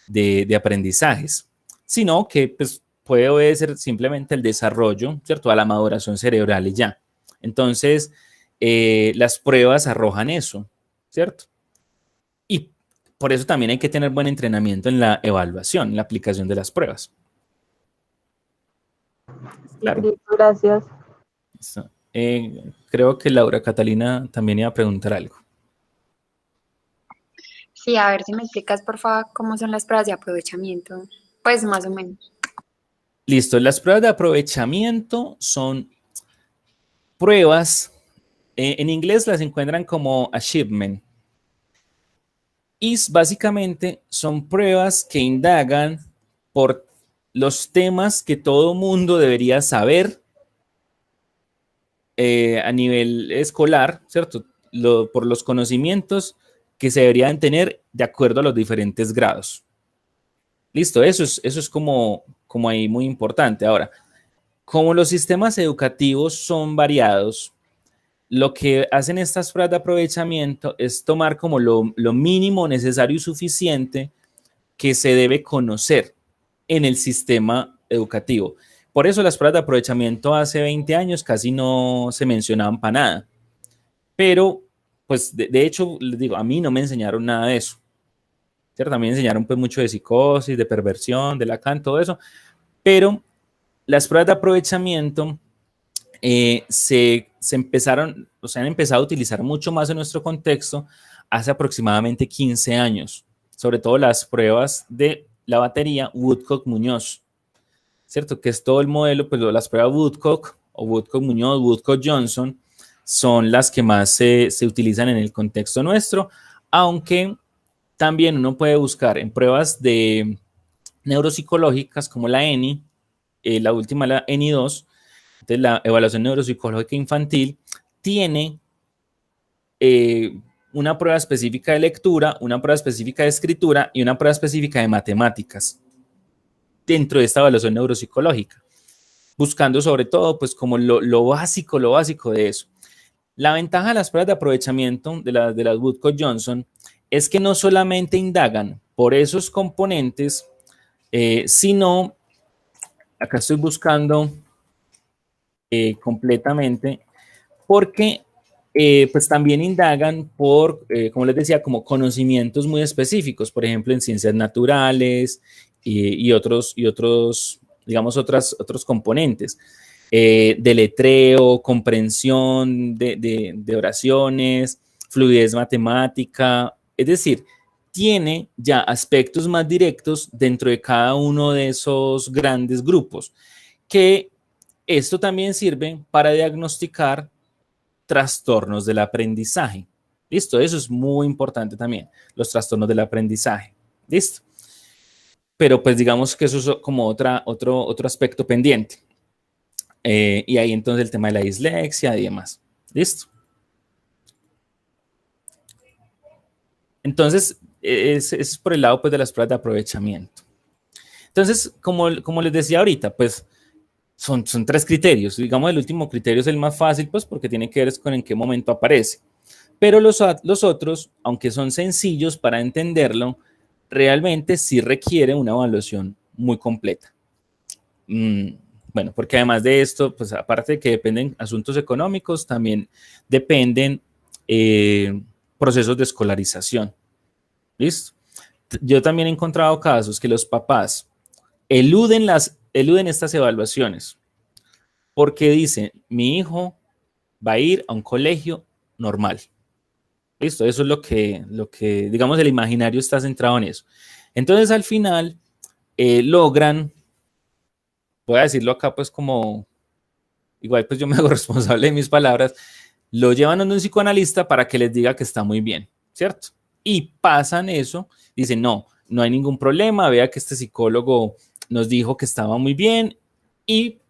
de aprendizajes, sino que pues, puede obedecer simplemente el desarrollo, ¿cierto? A la maduración cerebral y ya. Entonces, las pruebas arrojan eso, ¿cierto? Y por eso también hay que tener buen entrenamiento en la evaluación, en la aplicación de las pruebas. Claro. Gracias. Creo que Laura Catalina también iba a preguntar algo. Sí, a ver si me explicas, por favor, cómo son las pruebas de aprovechamiento. Pues más o menos. Listo, las pruebas de aprovechamiento son pruebas, en inglés las encuentran como achievement, y básicamente son pruebas que indagan por los temas que todo mundo debería saber a nivel escolar, ¿cierto? Por los conocimientos que se deberían tener de acuerdo a los diferentes grados. Listo, eso es como ahí muy importante. Ahora, como los sistemas educativos son variados, lo que hacen estas pruebas de aprovechamiento es tomar como lo mínimo necesario y suficiente que se debe conocer en el sistema educativo. Por eso las pruebas de aprovechamiento hace 20 años casi no se mencionaban para nada. Pero, pues, de hecho, les digo, a mí no me enseñaron nada de eso. ¿Cierto? También me enseñaron pues mucho de psicosis, de perversión, de Lacan, todo eso. Pero las pruebas de aprovechamiento se empezaron, o sea, han empezado a utilizar mucho más en nuestro contexto hace aproximadamente 15 años, sobre todo las pruebas de la batería Woodcock-Muñoz, ¿cierto? Que es todo el modelo, pues las pruebas Woodcock o Woodcock-Muñoz, Woodcock-Johnson, son las que más se utilizan en el contexto nuestro, aunque también uno puede buscar en pruebas de neuropsicológicas como la ENI, la última, la ENI2, entonces, la evaluación neuropsicológica infantil tiene una prueba específica de lectura, una prueba específica de escritura y una prueba específica de matemáticas dentro de esta evaluación neuropsicológica, buscando sobre todo pues como lo básico de eso. La ventaja de las pruebas de aprovechamiento de las Woodcock-Johnson es que no solamente indagan por esos componentes, sino, acá estoy buscando completamente, porque pues también indagan por, como les decía, como conocimientos muy específicos, por ejemplo, en ciencias naturales y otros, digamos, otros componentes. De letreo, comprensión de oraciones, fluidez matemática, es decir, tiene ya aspectos más directos dentro de cada uno de esos grandes grupos, que esto también sirve para diagnosticar trastornos del aprendizaje. ¿Listo? Eso es muy importante también, los trastornos del aprendizaje. ¿Listo? Pero pues digamos que eso es como otro aspecto pendiente. Y ahí entonces el tema de la dislexia y demás. ¿Listo? Entonces, es por el lado pues, de las pruebas de aprovechamiento. Entonces, como les decía ahorita, pues son 3 criterios. Digamos, el último criterio es el más fácil, pues porque tiene que ver con en qué momento aparece. Pero los otros, aunque son sencillos para entenderlo, realmente sí requiere una evaluación muy completa. Bueno, porque además de esto, pues aparte de que dependen asuntos económicos, también dependen procesos de escolarización. ¿Listo? Yo también he encontrado casos que los papás eluden estas evaluaciones porque dicen, mi hijo va a ir a un colegio normal. ¿Listo? Eso es lo que, digamos, el imaginario está centrado en eso. Entonces, al final, logran, voy a decirlo acá, pues como, igual pues yo me hago responsable de mis palabras, lo llevan a un psicoanalista para que les diga que está muy bien, ¿cierto? Y pasan eso, dicen, no hay ningún problema, vea que este psicólogo nos dijo que estaba muy bien y,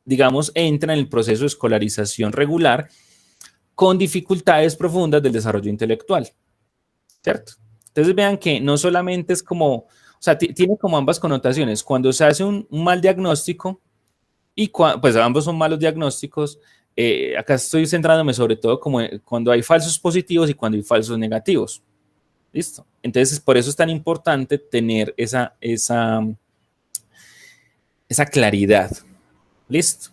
digamos, entra en el proceso de escolarización regular con dificultades profundas del desarrollo intelectual, ¿cierto? Entonces vean que no solamente es como, o sea, tiene como ambas connotaciones. Cuando se hace un mal diagnóstico, y pues ambos son malos diagnósticos, acá estoy centrándome sobre todo como cuando hay falsos positivos y cuando hay falsos negativos. ¿Listo? Entonces, por eso es tan importante tener esa claridad. ¿Listo?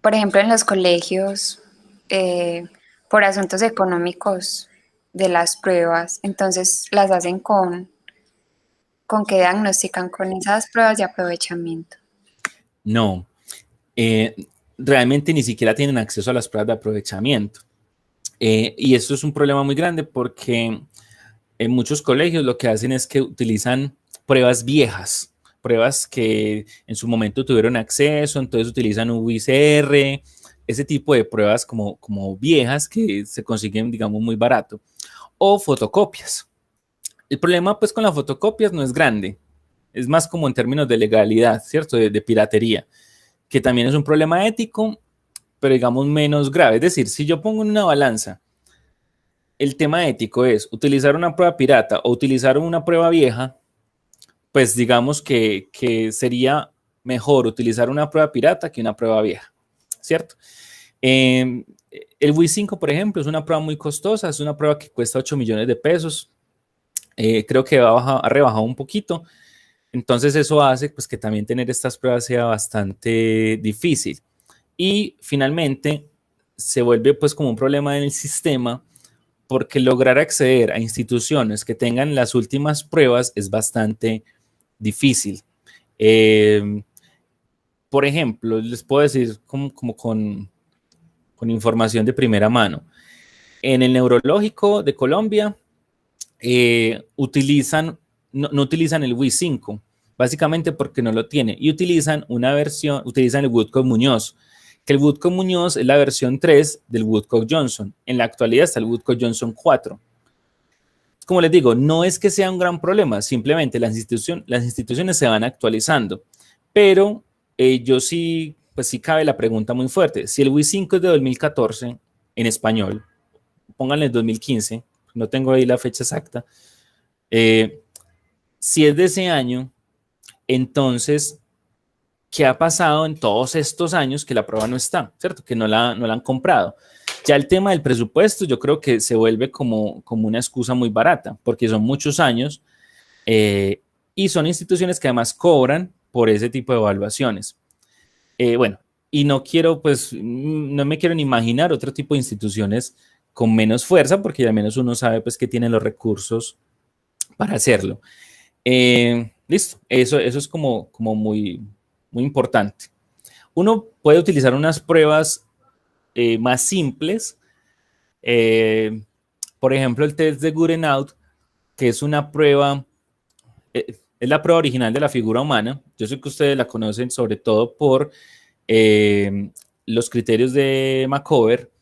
Por ejemplo, en los colegios, por asuntos económicos de las pruebas, entonces las hacen ¿con qué diagnostican? Con esas pruebas de aprovechamiento. No, realmente ni siquiera tienen acceso a las pruebas de aprovechamiento. Y esto es un problema muy grande porque en muchos colegios lo que hacen es que utilizan pruebas viejas, pruebas que en su momento tuvieron acceso, entonces utilizan UICR, ese tipo de pruebas como viejas que se consiguen, digamos, muy barato, o fotocopias. El problema pues con las fotocopias no es grande, es más como en términos de legalidad, ¿cierto? De piratería, que también es un problema ético, pero digamos menos grave. Es decir, si yo pongo en una balanza el tema ético es utilizar una prueba pirata o utilizar una prueba vieja, pues digamos que sería mejor utilizar una prueba pirata que una prueba vieja, ¿cierto? El WI5, por ejemplo, es una prueba muy costosa, es una prueba que cuesta 8 millones de pesos. Creo que ha rebajado un poquito. Entonces eso hace pues, que también tener estas pruebas sea bastante difícil. Y finalmente se vuelve pues como un problema en el sistema porque lograr acceder a instituciones que tengan las últimas pruebas es bastante difícil. Por ejemplo, les puedo decir como con información de primera mano. En el neurológico de Colombia no utilizan el WI5, básicamente porque no lo tiene, y utilizan el Woodcock Muñoz, que el Woodcock Muñoz es la versión 3 del Woodcock Johnson. En la actualidad está el Woodcock Johnson 4. Como les digo, no es que sea un gran problema, simplemente las instituciones se van actualizando, pero yo sí, pues sí cabe la pregunta muy fuerte. Si el WI5 es de 2014 en español, pónganle 2015, no tengo ahí la fecha exacta, si es de ese año, entonces, ¿qué ha pasado en todos estos años que la prueba no está, ¿cierto? Que no la han comprado. Ya el tema del presupuesto yo creo que se vuelve como una excusa muy barata, porque son muchos años y son instituciones que además cobran por ese tipo de evaluaciones. Bueno, y no me quiero ni imaginar otro tipo de instituciones con menos fuerza, porque al menos uno sabe pues que tienen los recursos para hacerlo. Listo, eso es como muy, muy importante. Uno puede utilizar unas pruebas más simples, por ejemplo, el test de Goodenough, que es una prueba, es la prueba original de la figura humana. Yo sé que ustedes la conocen sobre todo por los criterios de Macover,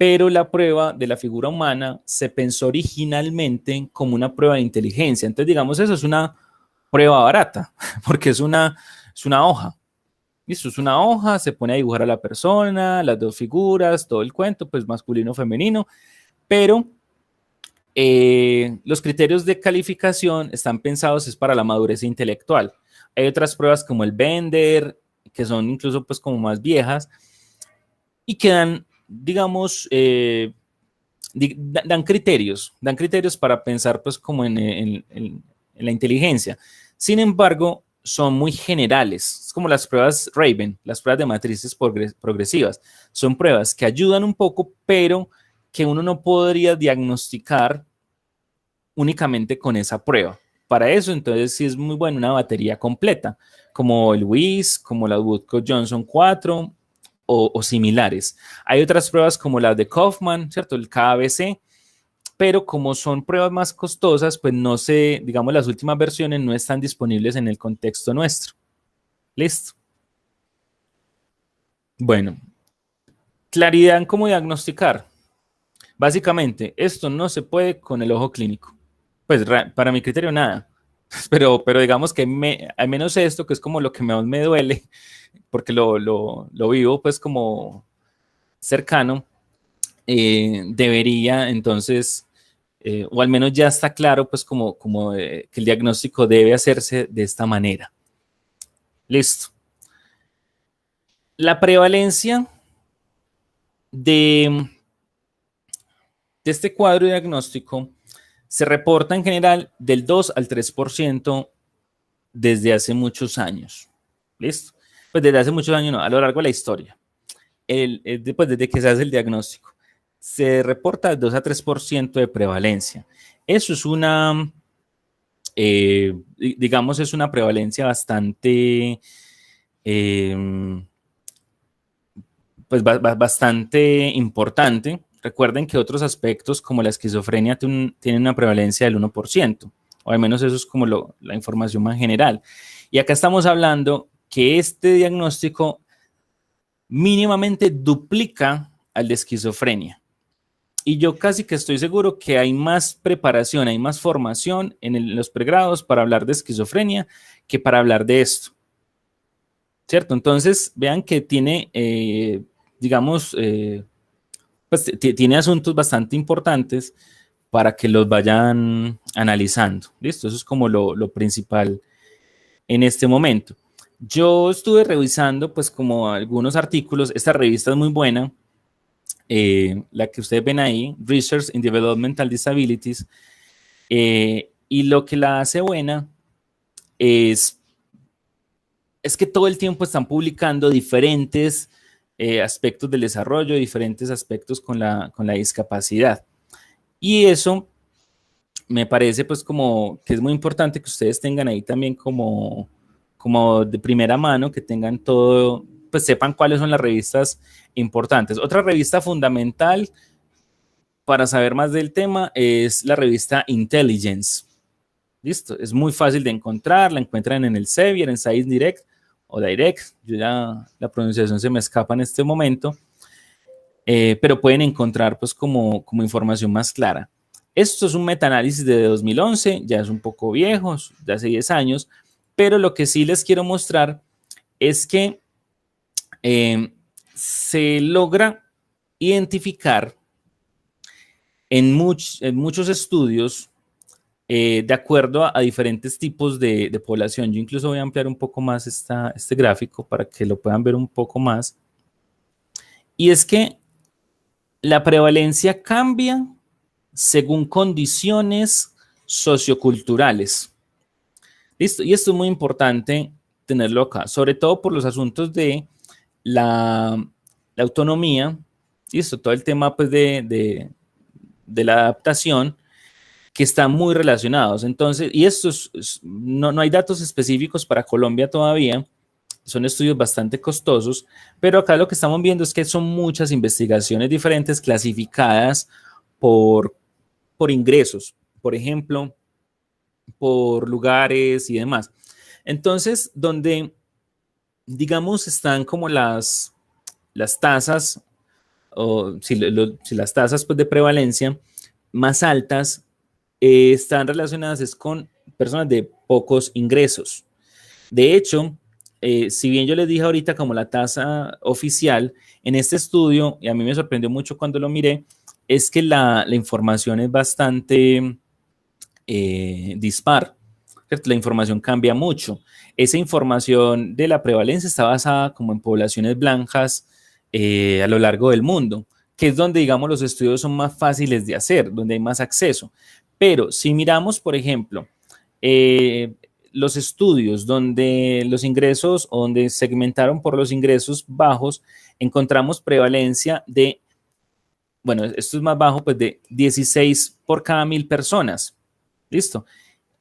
pero la prueba de la figura humana se pensó originalmente como una prueba de inteligencia. Entonces, digamos, eso es una prueba barata, porque es una hoja. Listo, es una hoja, se pone a dibujar a la persona, las dos figuras, todo el cuento, pues masculino, femenino, pero los criterios de calificación están pensados es para la madurez intelectual. Hay otras pruebas como el Bender, que son incluso pues como más viejas y que dan, digamos, dan criterios para pensar pues como en la inteligencia. Sin embargo, son muy generales, es como las pruebas Raven, las pruebas de matrices progresivas. Son pruebas que ayudan un poco, pero que uno no podría diagnosticar únicamente con esa prueba. Para eso, entonces, sí es muy buena una batería completa, como el WIS, como la Woodcock-Johnson 4 o similares. Hay otras pruebas como la de Kaufman, ¿cierto? El KBC, pero como son pruebas más costosas, pues no sé, digamos, las últimas versiones no están disponibles en el contexto nuestro. Listo. Bueno, claridad en cómo diagnosticar. Básicamente, esto no se puede con el ojo clínico. Pues para mi criterio, nada. Pero digamos que al menos esto, que es como lo que más me duele, porque lo vivo pues como cercano, debería entonces, o al menos ya está claro pues como que el diagnóstico debe hacerse de esta manera. Listo. La prevalencia de este cuadro diagnóstico se reporta en general del 2 al 3% desde hace muchos años. ¿Listo? Pues desde hace muchos años, no, a lo largo de la historia. Después, desde que se hace el diagnóstico, se reporta 2 a 3% de prevalencia. Eso es una, digamos, es una prevalencia bastante, pues bastante importante. Recuerden que otros aspectos como la esquizofrenia tienen una prevalencia del 1%, o al menos eso es como la información más general. Y acá estamos hablando que este diagnóstico mínimamente duplica al de esquizofrenia. Y yo casi que estoy seguro que hay más preparación, hay más formación en los pregrados para hablar de esquizofrenia que para hablar de esto. ¿Cierto? Entonces, vean que tiene, digamos, pues tiene asuntos bastante importantes para que los vayan analizando. ¿Listo? Eso es como lo principal en este momento. Yo estuve revisando pues como algunos artículos, esta revista es muy buena, la que ustedes ven ahí, Research in Developmental Disabilities, y lo que la hace buena es que todo el tiempo están publicando diferentes aspectos del desarrollo, diferentes aspectos con la discapacidad. Y eso me parece pues como que es muy importante que ustedes tengan ahí también como de primera mano, que tengan todo, pues sepan cuáles son las revistas importantes. Otra revista fundamental para saber más del tema es la revista Intelligence. Listo, es muy fácil de encontrar, la encuentran en el Sevier, en Science Direct o Direct, yo ya la pronunciación se me escapa en este momento, pero pueden encontrar pues como información más clara. Esto es un metaanálisis de 2011, ya es un poco viejo, de hace 10 años, pero lo que sí les quiero mostrar es que se logra identificar en muchos estudios de acuerdo a diferentes tipos de población. Yo incluso voy a ampliar un poco más este gráfico para que lo puedan ver un poco más. Y es que la prevalencia cambia según condiciones socioculturales. ¿Listo? Y esto es muy importante tenerlo acá, sobre todo por los asuntos de la autonomía, ¿listo? Todo el tema pues, de la adaptación, que están muy relacionados. Entonces, y esto no hay datos específicos para Colombia todavía, son estudios bastante costosos, pero acá lo que estamos viendo es que son muchas investigaciones diferentes clasificadas por ingresos, por ejemplo, por lugares y demás. Entonces, donde, digamos, están como las tasas o si las tasas pues, de prevalencia más altas están relacionadas es con personas de pocos ingresos. De hecho, si bien yo les dije ahorita como la tasa oficial, en este estudio, y a mí me sorprendió mucho cuando lo miré, es que la información es bastante dispar, ¿cierto? La información cambia mucho. Esa información de la prevalencia está basada como en poblaciones blancas a lo largo del mundo, que es donde, digamos, los estudios son más fáciles de hacer, donde hay más acceso. Pero si miramos, por ejemplo, los estudios donde los ingresos o donde segmentaron por los ingresos bajos, encontramos prevalencia de, bueno, esto es más bajo, pues de 16 por cada 1.000 personas. ¿Listo?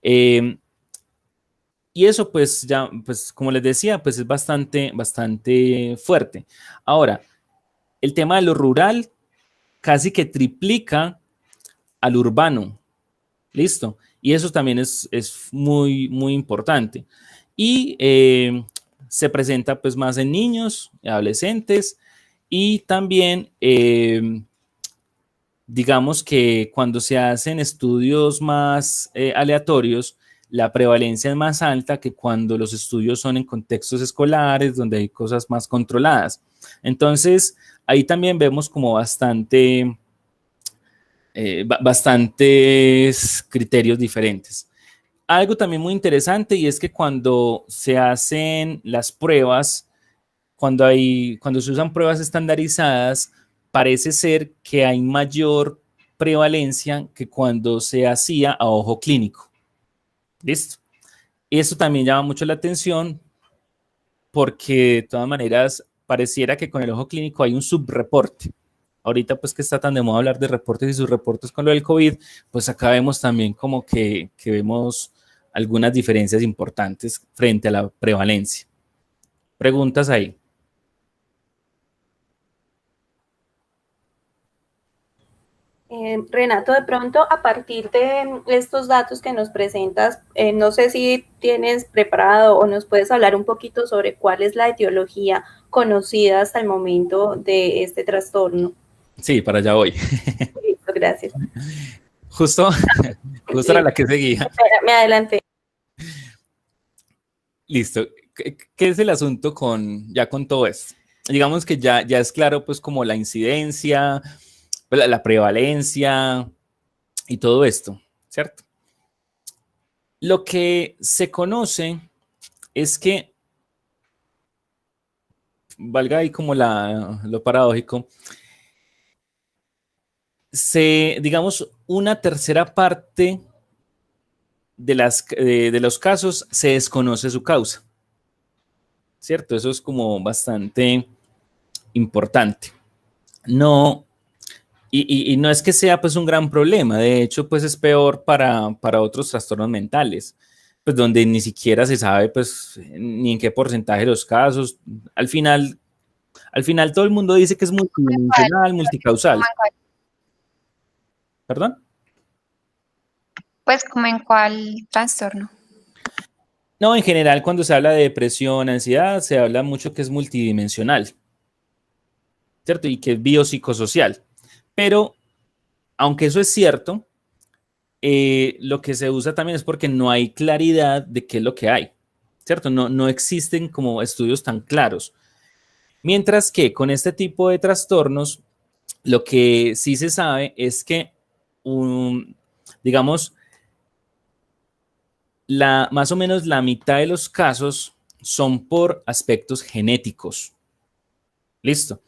Y eso pues ya, pues como les decía, pues es bastante fuerte. Ahora, el tema de lo rural casi que triplica al urbano. ¿Listo? Y eso también es muy importante. Y se presenta pues más en niños, adolescentes y también digamos que cuando se hacen estudios más aleatorios, la prevalencia es más alta que cuando los estudios son en contextos escolares, donde hay cosas más controladas. Entonces, ahí también vemos como bastantes criterios diferentes. Algo también muy interesante y es que cuando se hacen las pruebas, cuando se usan pruebas estandarizadas, parece ser que hay mayor prevalencia que cuando se hacía a ojo clínico. ¿Listo? Y eso también llama mucho la atención porque de todas maneras pareciera que con el ojo clínico hay un subreporte. Ahorita pues que está tan de moda hablar de reportes y subreportes con lo del COVID, pues acá vemos también como que vemos algunas diferencias importantes frente a la prevalencia. Preguntas ahí. Renato, de pronto, a partir de estos datos que nos presentas, no sé si tienes preparado o nos puedes hablar un poquito sobre cuál es la etiología conocida hasta el momento de este trastorno. Sí, para allá voy. Listo, gracias. Justo era la que seguía. Espera, me adelanté. Listo. ¿Qué es el asunto con todo esto? Digamos que ya es claro, pues, como la incidencia, pues, la prevalencia y todo esto, ¿cierto? Lo que se conoce es que, valga ahí como lo paradójico, digamos, una tercera parte de los casos se desconoce su causa, ¿cierto? Eso es como bastante importante. No, y no es que sea pues un gran problema, de hecho pues es peor para otros trastornos mentales, pues donde ni siquiera se sabe pues ni en qué porcentaje de los casos, al final todo el mundo dice que es multidimensional, multicausal. ¿Perdón? Pues como en cuál trastorno. No, en general cuando se habla de depresión, ansiedad, se habla mucho que es multidimensional, ¿cierto? Y que es biopsicosocial. Pero, aunque eso es cierto, lo que se usa también es porque no hay claridad de qué es lo que hay, ¿cierto? No existen como estudios tan claros. Mientras que con este tipo de trastornos, lo que sí se sabe es que, digamos, más o menos la mitad de los casos son por aspectos genéticos. Listo.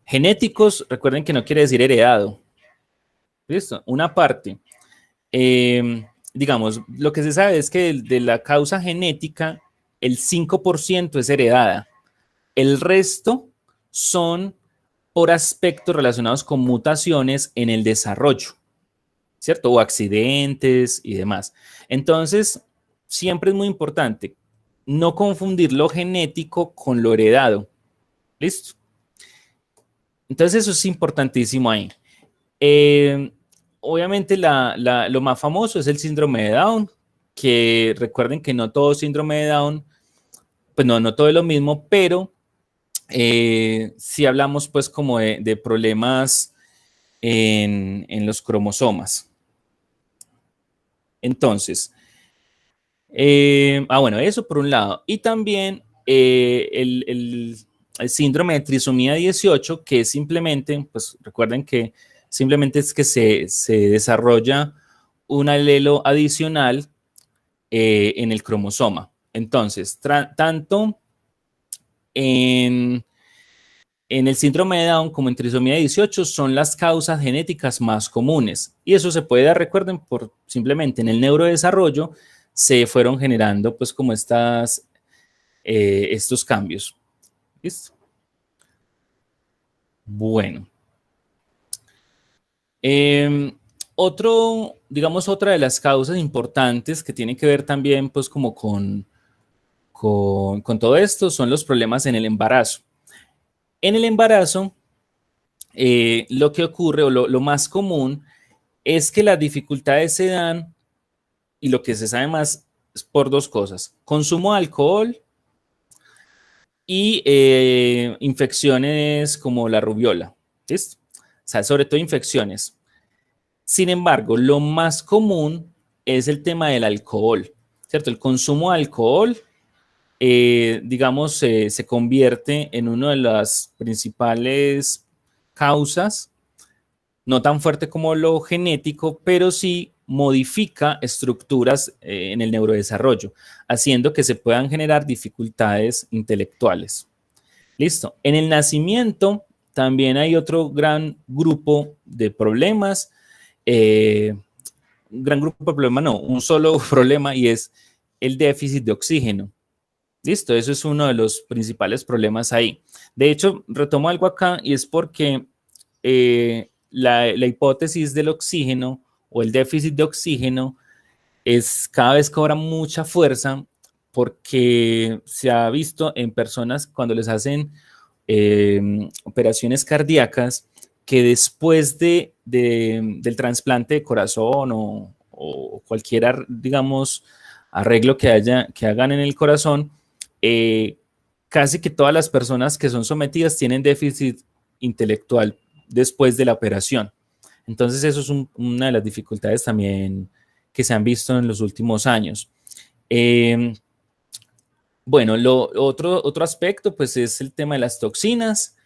Genéticos, recuerden que no quiere decir heredado. Listo. Una parte. Digamos, lo que se sabe es que de la causa genética, el 5% es heredada. El resto son por aspectos relacionados con mutaciones en el desarrollo, ¿cierto? O accidentes y demás. Entonces, siempre es muy importante no confundir lo genético con lo heredado. ¿Listo? Entonces, eso es importantísimo ahí. Obviamente, lo más famoso es el síndrome de Down, que recuerden que no todo síndrome de Down, pues no todo es lo mismo, pero si hablamos pues como de problemas en los cromosomas. Entonces, bueno, eso por un lado. Y también el síndrome de trisomía 18, que es simplemente, pues recuerden que simplemente es que se desarrolla un alelo adicional en el cromosoma. Entonces, tanto en el síndrome de Down como en trisomía 18 son las causas genéticas más comunes. Y eso se puede dar, recuerden, por simplemente en el neurodesarrollo se fueron generando pues como estos cambios. ¿Listo? Bueno. Digamos, otra de las causas importantes que tiene que ver también pues como con todo esto son los problemas en el embarazo. En el embarazo, lo que ocurre o lo más común es que las dificultades se dan, y lo que se sabe más es por dos cosas: consumo de alcohol y infecciones como la rubiola. ¿Listo? O sea, sobre todo infecciones. Sin embargo, lo más común es el tema del alcohol, ¿cierto? El consumo de alcohol, digamos, se convierte en una de las principales causas, no tan fuerte como lo genético, pero sí modifica estructuras en el neurodesarrollo, haciendo que se puedan generar dificultades intelectuales. Listo. En el nacimiento también hay otro gran grupo de problemas. Un gran grupo de problemas, no, un solo problema, y es el déficit de oxígeno. Listo, eso es uno de los principales problemas ahí. De hecho, retomo algo acá y es porque la hipótesis del oxígeno o el déficit de oxígeno cada vez cobra mucha fuerza, porque se ha visto en personas cuando les hacen operaciones cardíacas que después del trasplante de corazón o cualquier, digamos, arreglo que hagan en el corazón, casi que todas las personas que son sometidas tienen déficit intelectual después de la operación. Entonces eso es una de las dificultades también que se han visto en los últimos años. Bueno, otro aspecto pues es el tema de las toxinas,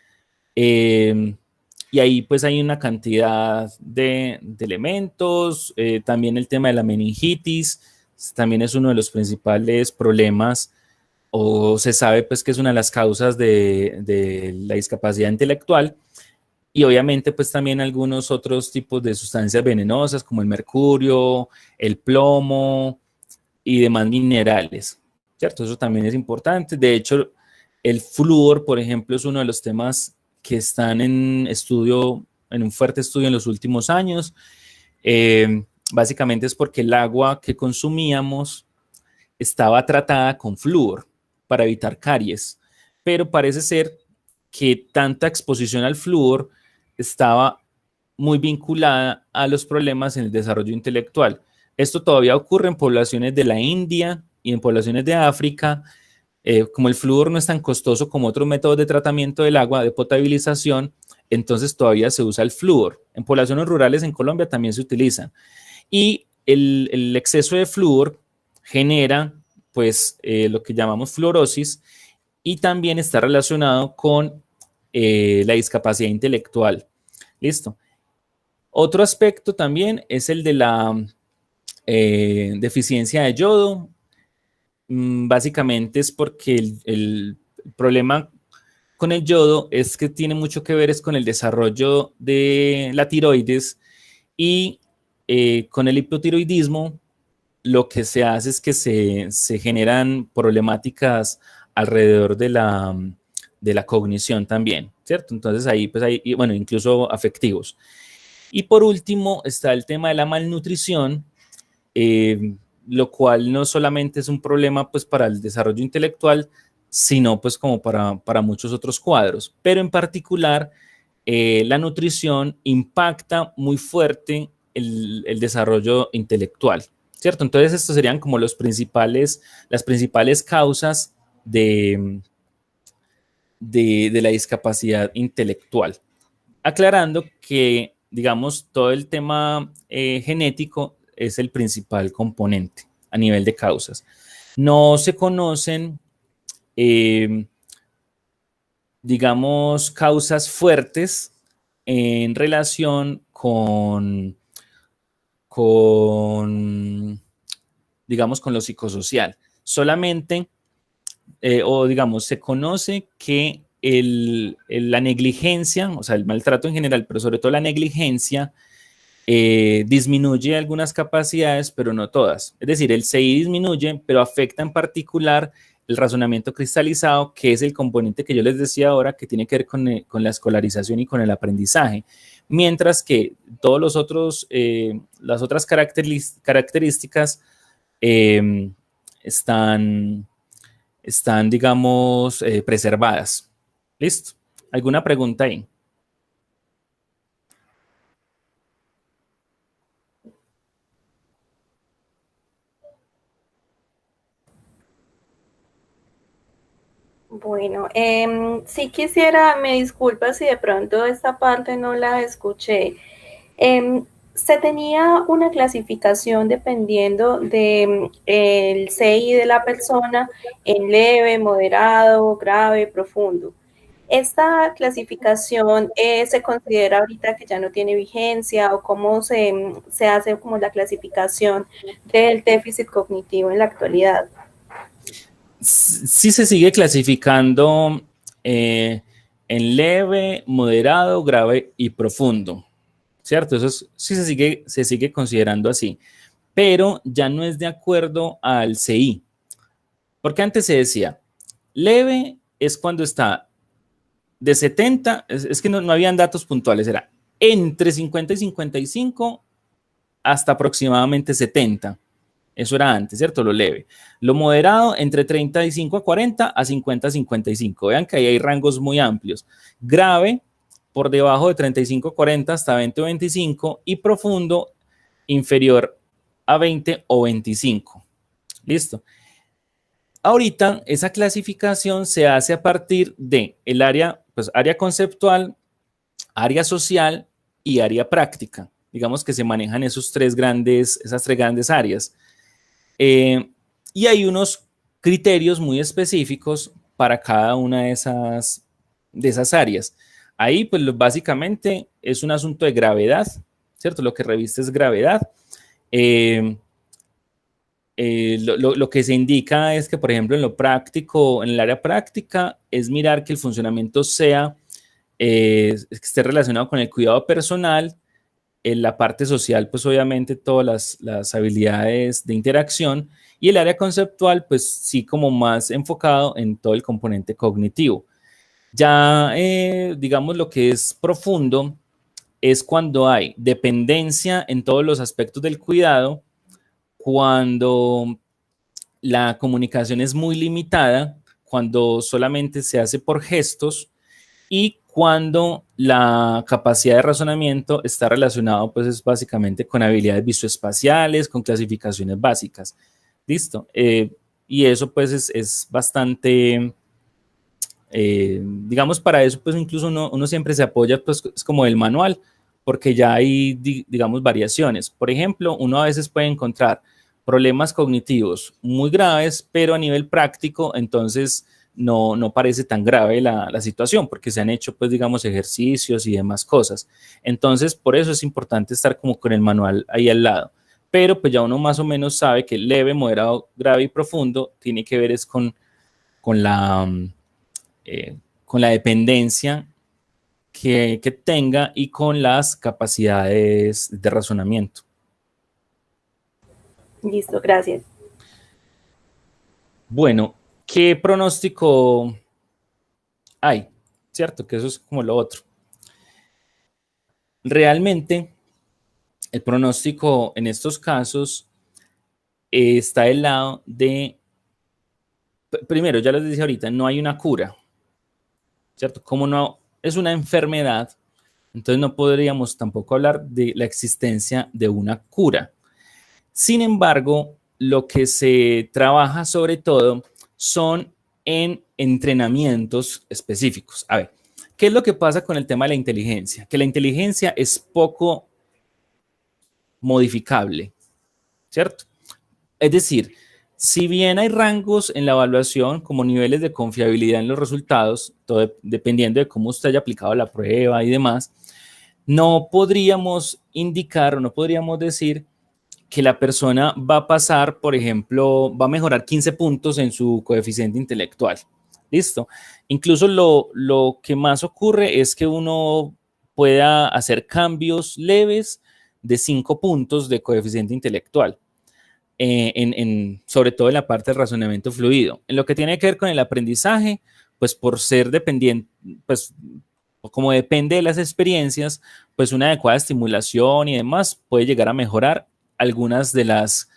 y ahí pues hay una cantidad de elementos. También el tema de la meningitis también es uno de los principales problemas, o se sabe pues que es una de las causas de la discapacidad intelectual. Y obviamente pues también algunos otros tipos de sustancias venenosas como el mercurio, el plomo y demás minerales, ¿cierto? Eso también es importante. De hecho, el flúor, por ejemplo, es uno de los temas que están en un fuerte estudio en los últimos años. Básicamente es porque el agua que consumíamos estaba tratada con flúor para evitar caries, pero parece ser que tanta exposición al flúor estaba muy vinculada a los problemas en el desarrollo intelectual. Esto todavía ocurre en poblaciones de la India y en poblaciones de África. Como el flúor no es tan costoso como otros métodos de tratamiento del agua, de potabilización, entonces todavía se usa el flúor. En poblaciones rurales en Colombia también se utilizan. Y el exceso de flúor genera pues lo que llamamos fluorosis, y también está relacionado con la discapacidad intelectual. Listo. Otro aspecto también es el de la deficiencia de yodo. Básicamente es porque el problema con el yodo es que tiene mucho que ver es con el desarrollo de la tiroides, y con el hipotiroidismo lo que se hace es que se generan problemáticas alrededor de la cognición también, ¿cierto? Entonces ahí pues hay, bueno, incluso afectivos. Y por último está el tema de la malnutrición, lo cual no solamente es un problema pues para el desarrollo intelectual, sino pues como para muchos otros cuadros. Pero en particular, la nutrición impacta muy fuerte el desarrollo intelectual, ¿cierto? Entonces estos serían como las principales causas de de la discapacidad intelectual. Aclarando que, digamos, todo el tema genético es el principal componente a nivel de causas. No se conocen, digamos, causas fuertes en relación digamos, con lo psicosocial. Solamente, o digamos, se conoce que la negligencia, o sea, el maltrato en general, pero sobre todo la negligencia, disminuye algunas capacidades, pero no todas. Es decir, el CI disminuye, pero afecta en particular el razonamiento cristalizado, que es el componente que yo les decía ahora, que tiene que ver con la escolarización y con el aprendizaje. Mientras que todos los otros, las otras características están, digamos, preservadas. ¿Listo? ¿Alguna pregunta ahí? Bueno, sí quisiera, me disculpa si de pronto esta parte no la escuché. Se tenía una clasificación dependiendo de el CI de la persona en leve, moderado, grave, profundo. ¿Esta clasificación se considera ahorita que ya no tiene vigencia o cómo se hace como la clasificación del déficit cognitivo en la actualidad? Sí se sigue clasificando en leve, moderado, grave y profundo, ¿cierto? Sí se sigue considerando así, pero ya no es de acuerdo al CI, porque antes se decía, leve es cuando está de 70, es que no habían datos puntuales, era entre 50 y 55 hasta aproximadamente 70. Eso era antes, ¿cierto? Lo leve. Lo moderado, entre 35 a 40 a 50 a 55. Vean que ahí hay rangos muy amplios. Grave, por debajo de 35 a 40 hasta 20 o 25. Y profundo, inferior a 20 o 25. Listo. Ahorita esa clasificación se hace a partir de el área, pues área conceptual, área social y área práctica. Digamos que se manejan esas tres grandes áreas. Y hay unos criterios muy específicos para cada una de esas áreas. Ahí, pues básicamente es un asunto de gravedad, ¿cierto? Lo que reviste es gravedad. Lo que se indica es que, por ejemplo, en lo práctico, en el área práctica, es mirar que el funcionamiento sea, que esté relacionado con el cuidado personal. En la parte social, pues obviamente todas las habilidades de interacción, y el área conceptual, pues sí, como más enfocado en todo el componente cognitivo. Ya, digamos, lo que es profundo es cuando hay dependencia en todos los aspectos del cuidado, cuando la comunicación es muy limitada, cuando solamente se hace por gestos y cuando la capacidad de razonamiento está relacionado, pues es básicamente con habilidades visoespaciales, con clasificaciones básicas. Listo. Y eso pues es bastante, digamos, para eso pues incluso uno siempre se apoya, pues es como el manual, porque ya hay, digamos, variaciones. Por ejemplo, uno a veces puede encontrar problemas cognitivos muy graves, pero a nivel práctico, entonces no parece tan grave la situación, porque se han hecho, pues, digamos, ejercicios y demás cosas. Entonces, por eso es importante estar como con el manual ahí al lado. Pero pues ya uno más o menos sabe que leve, moderado, grave y profundo tiene que ver es con la, con la dependencia que tenga y con las capacidades de razonamiento. Listo, gracias. Bueno, ¿qué pronóstico hay? ¿Cierto? Que eso es como lo otro. Realmente, el pronóstico en estos casos está del lado de, primero, ya les decía ahorita, no hay una cura, ¿cierto? Como no es una enfermedad, entonces no podríamos tampoco hablar de la existencia de una cura. Sin embargo, lo que se trabaja sobre todo son en entrenamientos específicos. A ver, ¿qué es lo que pasa con el tema de la inteligencia? Que la inteligencia es poco modificable, ¿cierto? Es decir, si bien hay rangos en la evaluación como niveles de confiabilidad en los resultados, todo dependiendo de cómo usted haya aplicado la prueba y demás, no podríamos indicar o no podríamos decir que la persona va a pasar, por ejemplo, va a mejorar 15 puntos en su coeficiente intelectual. ¿Listo? Incluso lo que más ocurre es que uno pueda hacer cambios leves de 5 puntos de coeficiente intelectual. Sobre todo en la parte del razonamiento fluido. En lo que tiene que ver con el aprendizaje, pues por ser dependiente, pues como depende de las experiencias, pues una adecuada estimulación y demás puede llegar a mejorar algunas de las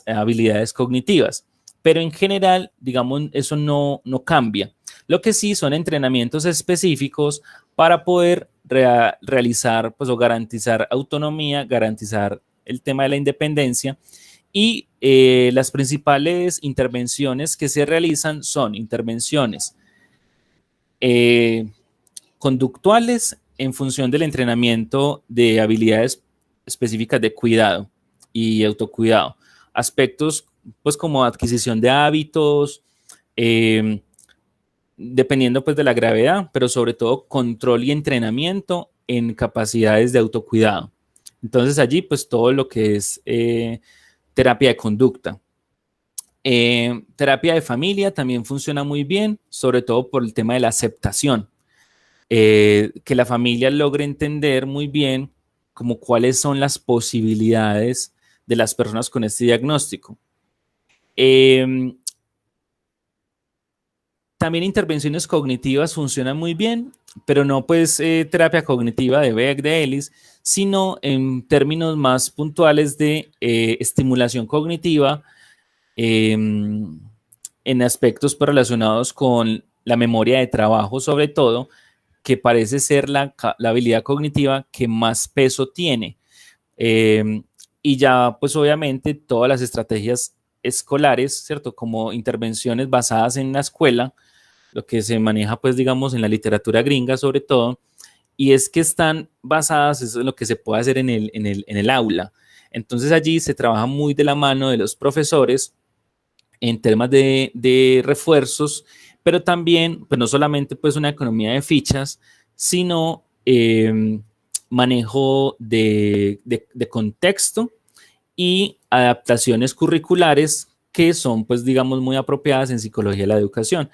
habilidades cognitivas. Pero en general, digamos, eso no cambia. Lo que sí son entrenamientos específicos para poder realizar pues, o garantizar autonomía, garantizar el tema de la independencia. Y las principales intervenciones que se realizan son intervenciones conductuales en función del entrenamiento de habilidades específicas de cuidado y autocuidado. Aspectos pues como adquisición de hábitos, dependiendo pues de la gravedad, pero sobre todo control y entrenamiento en capacidades de autocuidado. Entonces allí pues todo lo que es terapia de conducta. Terapia de familia también funciona muy bien, sobre todo por el tema de la aceptación. Que la familia logre entender muy bien como cuáles son las posibilidades de las personas con este diagnóstico. También intervenciones cognitivas funcionan muy bien, pero no pues terapia cognitiva de Beck, de Ellis, sino en términos más puntuales de estimulación cognitiva en aspectos pues, relacionados con la memoria de trabajo, sobre todo, que parece ser la habilidad cognitiva que más peso tiene. Y ya, pues obviamente, todas las estrategias escolares, ¿cierto? Como intervenciones basadas en la escuela, lo que se maneja, pues, digamos, en la literatura gringa, sobre todo, y es que están basadas en lo que se puede hacer en el aula. Entonces allí se trabaja muy de la mano de los profesores en temas de refuerzos, pero también, pues no solamente pues una economía de fichas, sino manejo de contexto y adaptaciones curriculares que son, pues digamos, muy apropiadas en psicología de la educación,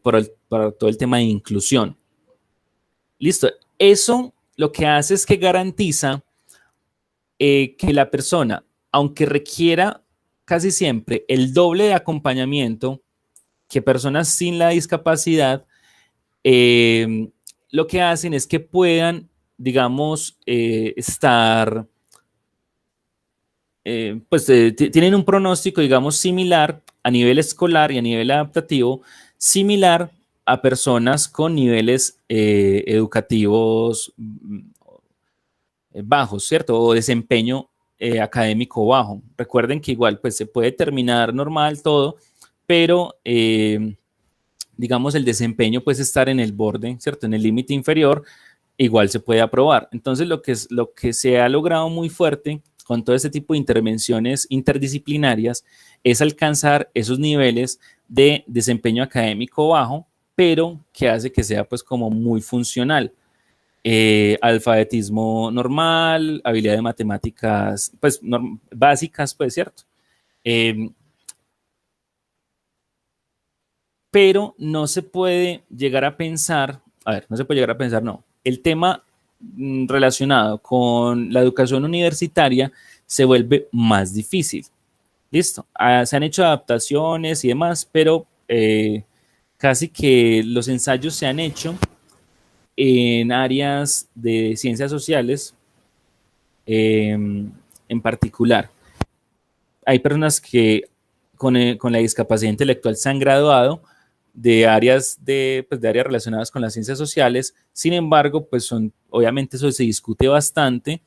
para todo el tema de inclusión. Listo, eso lo que hace es que garantiza que la persona, aunque requiera casi siempre el doble de acompañamiento que personas sin la discapacidad, lo que hacen es que puedan, digamos, estar, tienen un pronóstico, digamos, similar a nivel escolar y a nivel adaptativo, similar a personas con niveles educativos bajos, ¿cierto? O desempeño académico bajo. Recuerden que igual pues se puede terminar normal todo, pero digamos el desempeño puede estar en el borde, ¿cierto? En el límite inferior, igual se puede aprobar. Entonces lo que se ha logrado muy fuerte con todo este tipo de intervenciones interdisciplinarias es alcanzar esos niveles de desempeño académico bajo, pero que hace que sea pues como muy funcional. Alfabetismo normal, habilidad de matemáticas, pues básicas, pues cierto. Pero no se puede llegar a pensar, no se puede llegar a pensar, no. El tema relacionado con la educación universitaria se vuelve más difícil. Listo. Se han hecho adaptaciones y demás, pero casi que los ensayos se han hecho en áreas de ciencias sociales en particular. Hay personas que con la discapacidad intelectual se han graduado de áreas, pues de áreas relacionadas con las ciencias sociales. Sin embargo, pues obviamente eso se discute bastante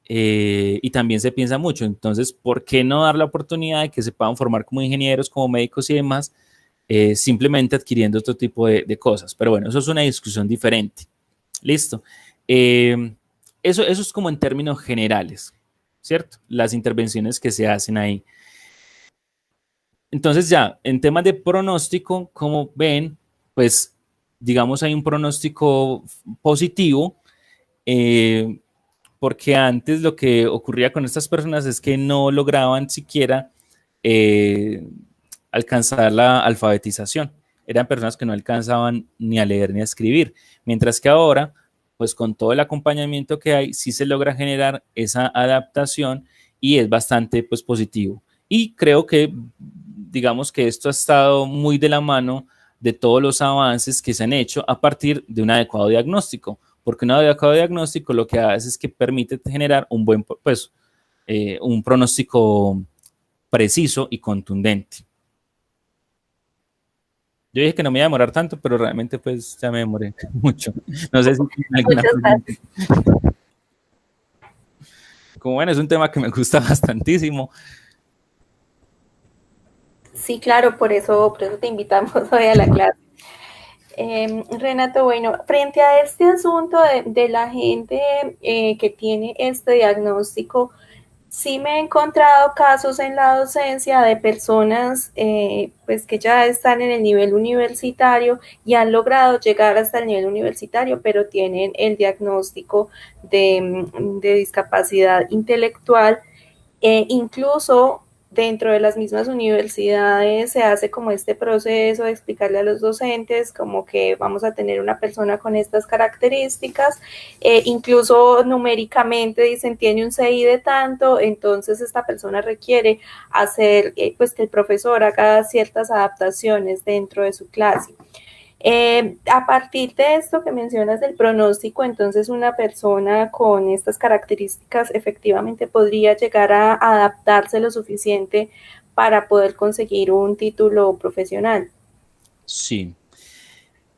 y también se piensa mucho. Entonces, ¿por qué no dar la oportunidad de que se puedan formar como ingenieros, como médicos y demás? simplemente adquiriendo otro tipo de cosas. Pero bueno, eso es una discusión diferente. Listo. Eso es como en términos generales, ¿cierto? Las intervenciones que se hacen ahí. Entonces ya, en temas de pronóstico, como ven, pues digamos hay un pronóstico positivo, eh, porque antes lo que ocurría con estas personas es que no lograban siquiera eh, alcanzar la alfabetización. Eran personas que no alcanzaban ni a leer ni a escribir, mientras que ahora, pues con todo el acompañamiento que hay, sí se logra generar esa adaptación y es bastante pues positivo. Y creo que, digamos que esto ha estado muy de la mano de todos los avances que se han hecho a partir de un adecuado diagnóstico, porque un adecuado diagnóstico lo que hace es que permite generar un buen, pues, un pronóstico preciso y contundente. Yo dije que no me iba a demorar tanto, pero realmente pues ya me demoré mucho. No sé si tienen alguna pregunta. Como bueno, es un tema que me gusta bastantísimo. Sí, claro, por eso te invitamos hoy a la clase. Renato, bueno, frente a este asunto de la gente que tiene este diagnóstico, sí me he encontrado casos en la docencia de personas pues que ya están en el nivel universitario y han logrado llegar hasta el nivel universitario, pero tienen el diagnóstico de discapacidad intelectual. Incluso dentro de las mismas universidades se hace como este proceso de explicarle a los docentes como que vamos a tener una persona con estas características, incluso numéricamente dicen tiene un CI de tanto, entonces esta persona requiere hacer pues que el profesor haga ciertas adaptaciones dentro de su clase. A partir de esto que mencionas del pronóstico, entonces una persona con estas características efectivamente podría llegar a adaptarse lo suficiente para poder conseguir un título profesional. Sí,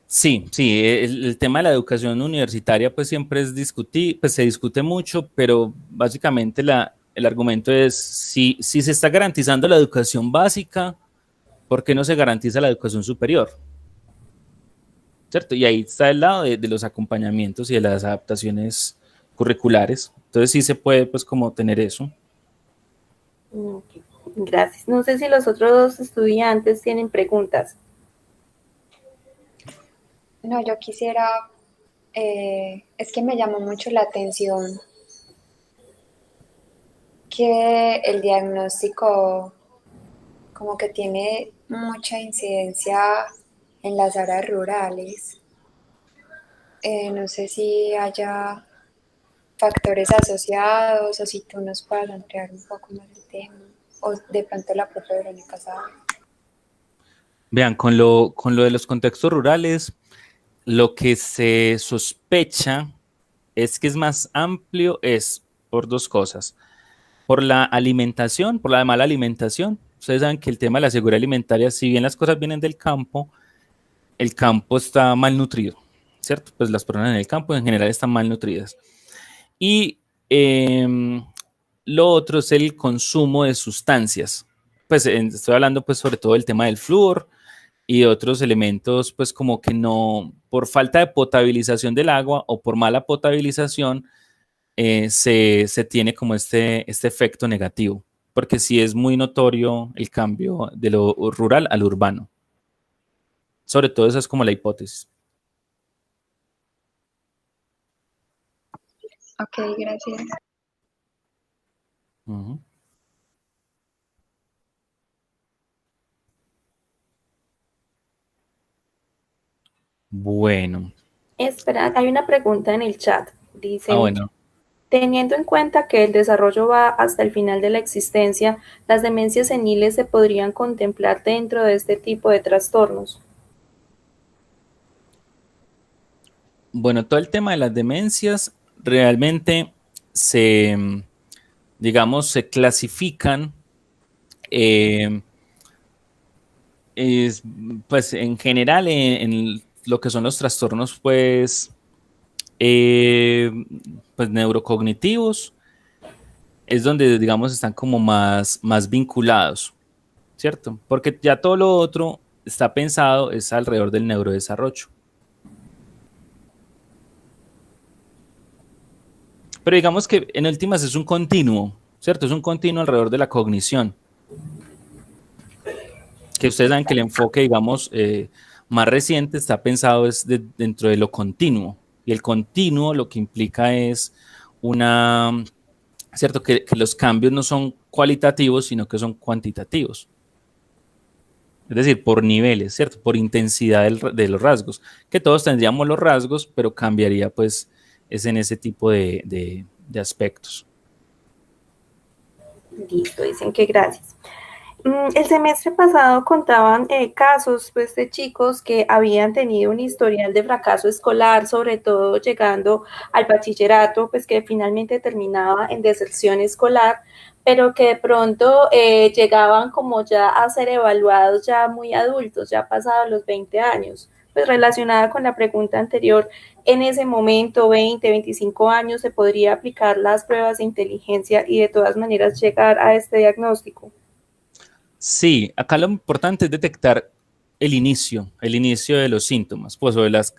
sí, el tema de la educación universitaria pues siempre es discutir, pues se discute mucho, pero básicamente el argumento es si se está garantizando la educación básica, ¿por qué no se garantiza la educación superior? ¿Cierto? Y ahí está el lado de los acompañamientos y de las adaptaciones curriculares. Entonces sí se puede pues como tener eso. Okay. Gracias. No sé si los otros estudiantes tienen preguntas. No, yo quisiera, es que me llamó mucho la atención que el diagnóstico como que tiene mucha incidencia en las áreas rurales. No sé si haya factores asociados o si tú nos puedas ampliar un poco más el tema o de pronto la propia Verónica sabe. Vean, con lo de los contextos rurales, lo que se sospecha es que es más amplio es por dos cosas. Por la alimentación, por la mala alimentación. Ustedes saben que el tema de la seguridad alimentaria, si bien las cosas vienen del campo, el campo está malnutrido, ¿cierto? Pues las personas en el campo en general están malnutridas. Y lo otro es el consumo de sustancias. Pues estoy hablando pues sobre todo del tema del flúor y otros elementos pues como que no, por falta de potabilización del agua o por mala potabilización, se tiene como este efecto negativo, porque sí es muy notorio el cambio de lo rural al urbano. Sobre todo esa es como la hipótesis. Ok, gracias. Uh-huh. Bueno. Espera, hay una pregunta en el chat. Dicen, Bueno. teniendo en cuenta que el desarrollo va hasta el final de la existencia, ¿las demencias seniles se podrían contemplar dentro de este tipo de trastornos? Bueno, todo el tema de las demencias realmente digamos, se clasifican eh, pues en general en lo que son los trastornos eh, pues neurocognitivos, es donde digamos están como más vinculados, ¿cierto? Porque ya todo lo otro está pensado es alrededor del neurodesarrollo. Pero digamos que en últimas es un continuo, ¿cierto? Es un continuo alrededor de la cognición. Que ustedes saben que el enfoque, digamos, más reciente está pensado es dentro de lo continuo. Y el continuo lo que implica es una, ¿cierto? Que los cambios no son cualitativos, sino que son cuantitativos. Es decir, por niveles, ¿cierto? Por intensidad de los rasgos. Que todos tendríamos los rasgos, pero cambiaría, pues, es en ese tipo de aspectos. Listo, dicen que gracias. El semestre pasado contaban casos pues, de chicos que habían tenido un historial de fracaso escolar, sobre todo llegando al bachillerato, pues que finalmente terminaba en deserción escolar, pero que de pronto llegaban como ya a ser evaluados ya muy adultos, ya pasados los 20 años. Pues relacionada con la pregunta anterior, en ese momento, 20, 25 años, se podría aplicar las pruebas de inteligencia y de todas maneras llegar a este diagnóstico. Sí, acá lo importante es detectar el inicio de los síntomas, pues, o de las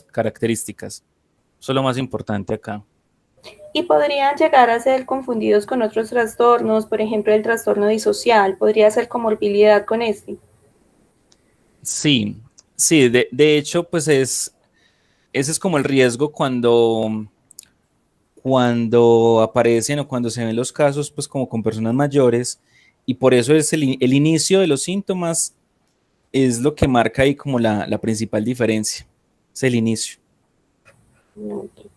características. Eso es lo más importante acá. Y podrían llegar a ser confundidos con otros trastornos, por ejemplo, el trastorno disocial, podría ser comorbilidad con este. Sí, sí, de hecho, pues ese es como el riesgo cuando aparecen o cuando se ven los casos, pues como con personas mayores, y por eso es el inicio de los síntomas es lo que marca ahí como la principal diferencia, es el inicio. Okay.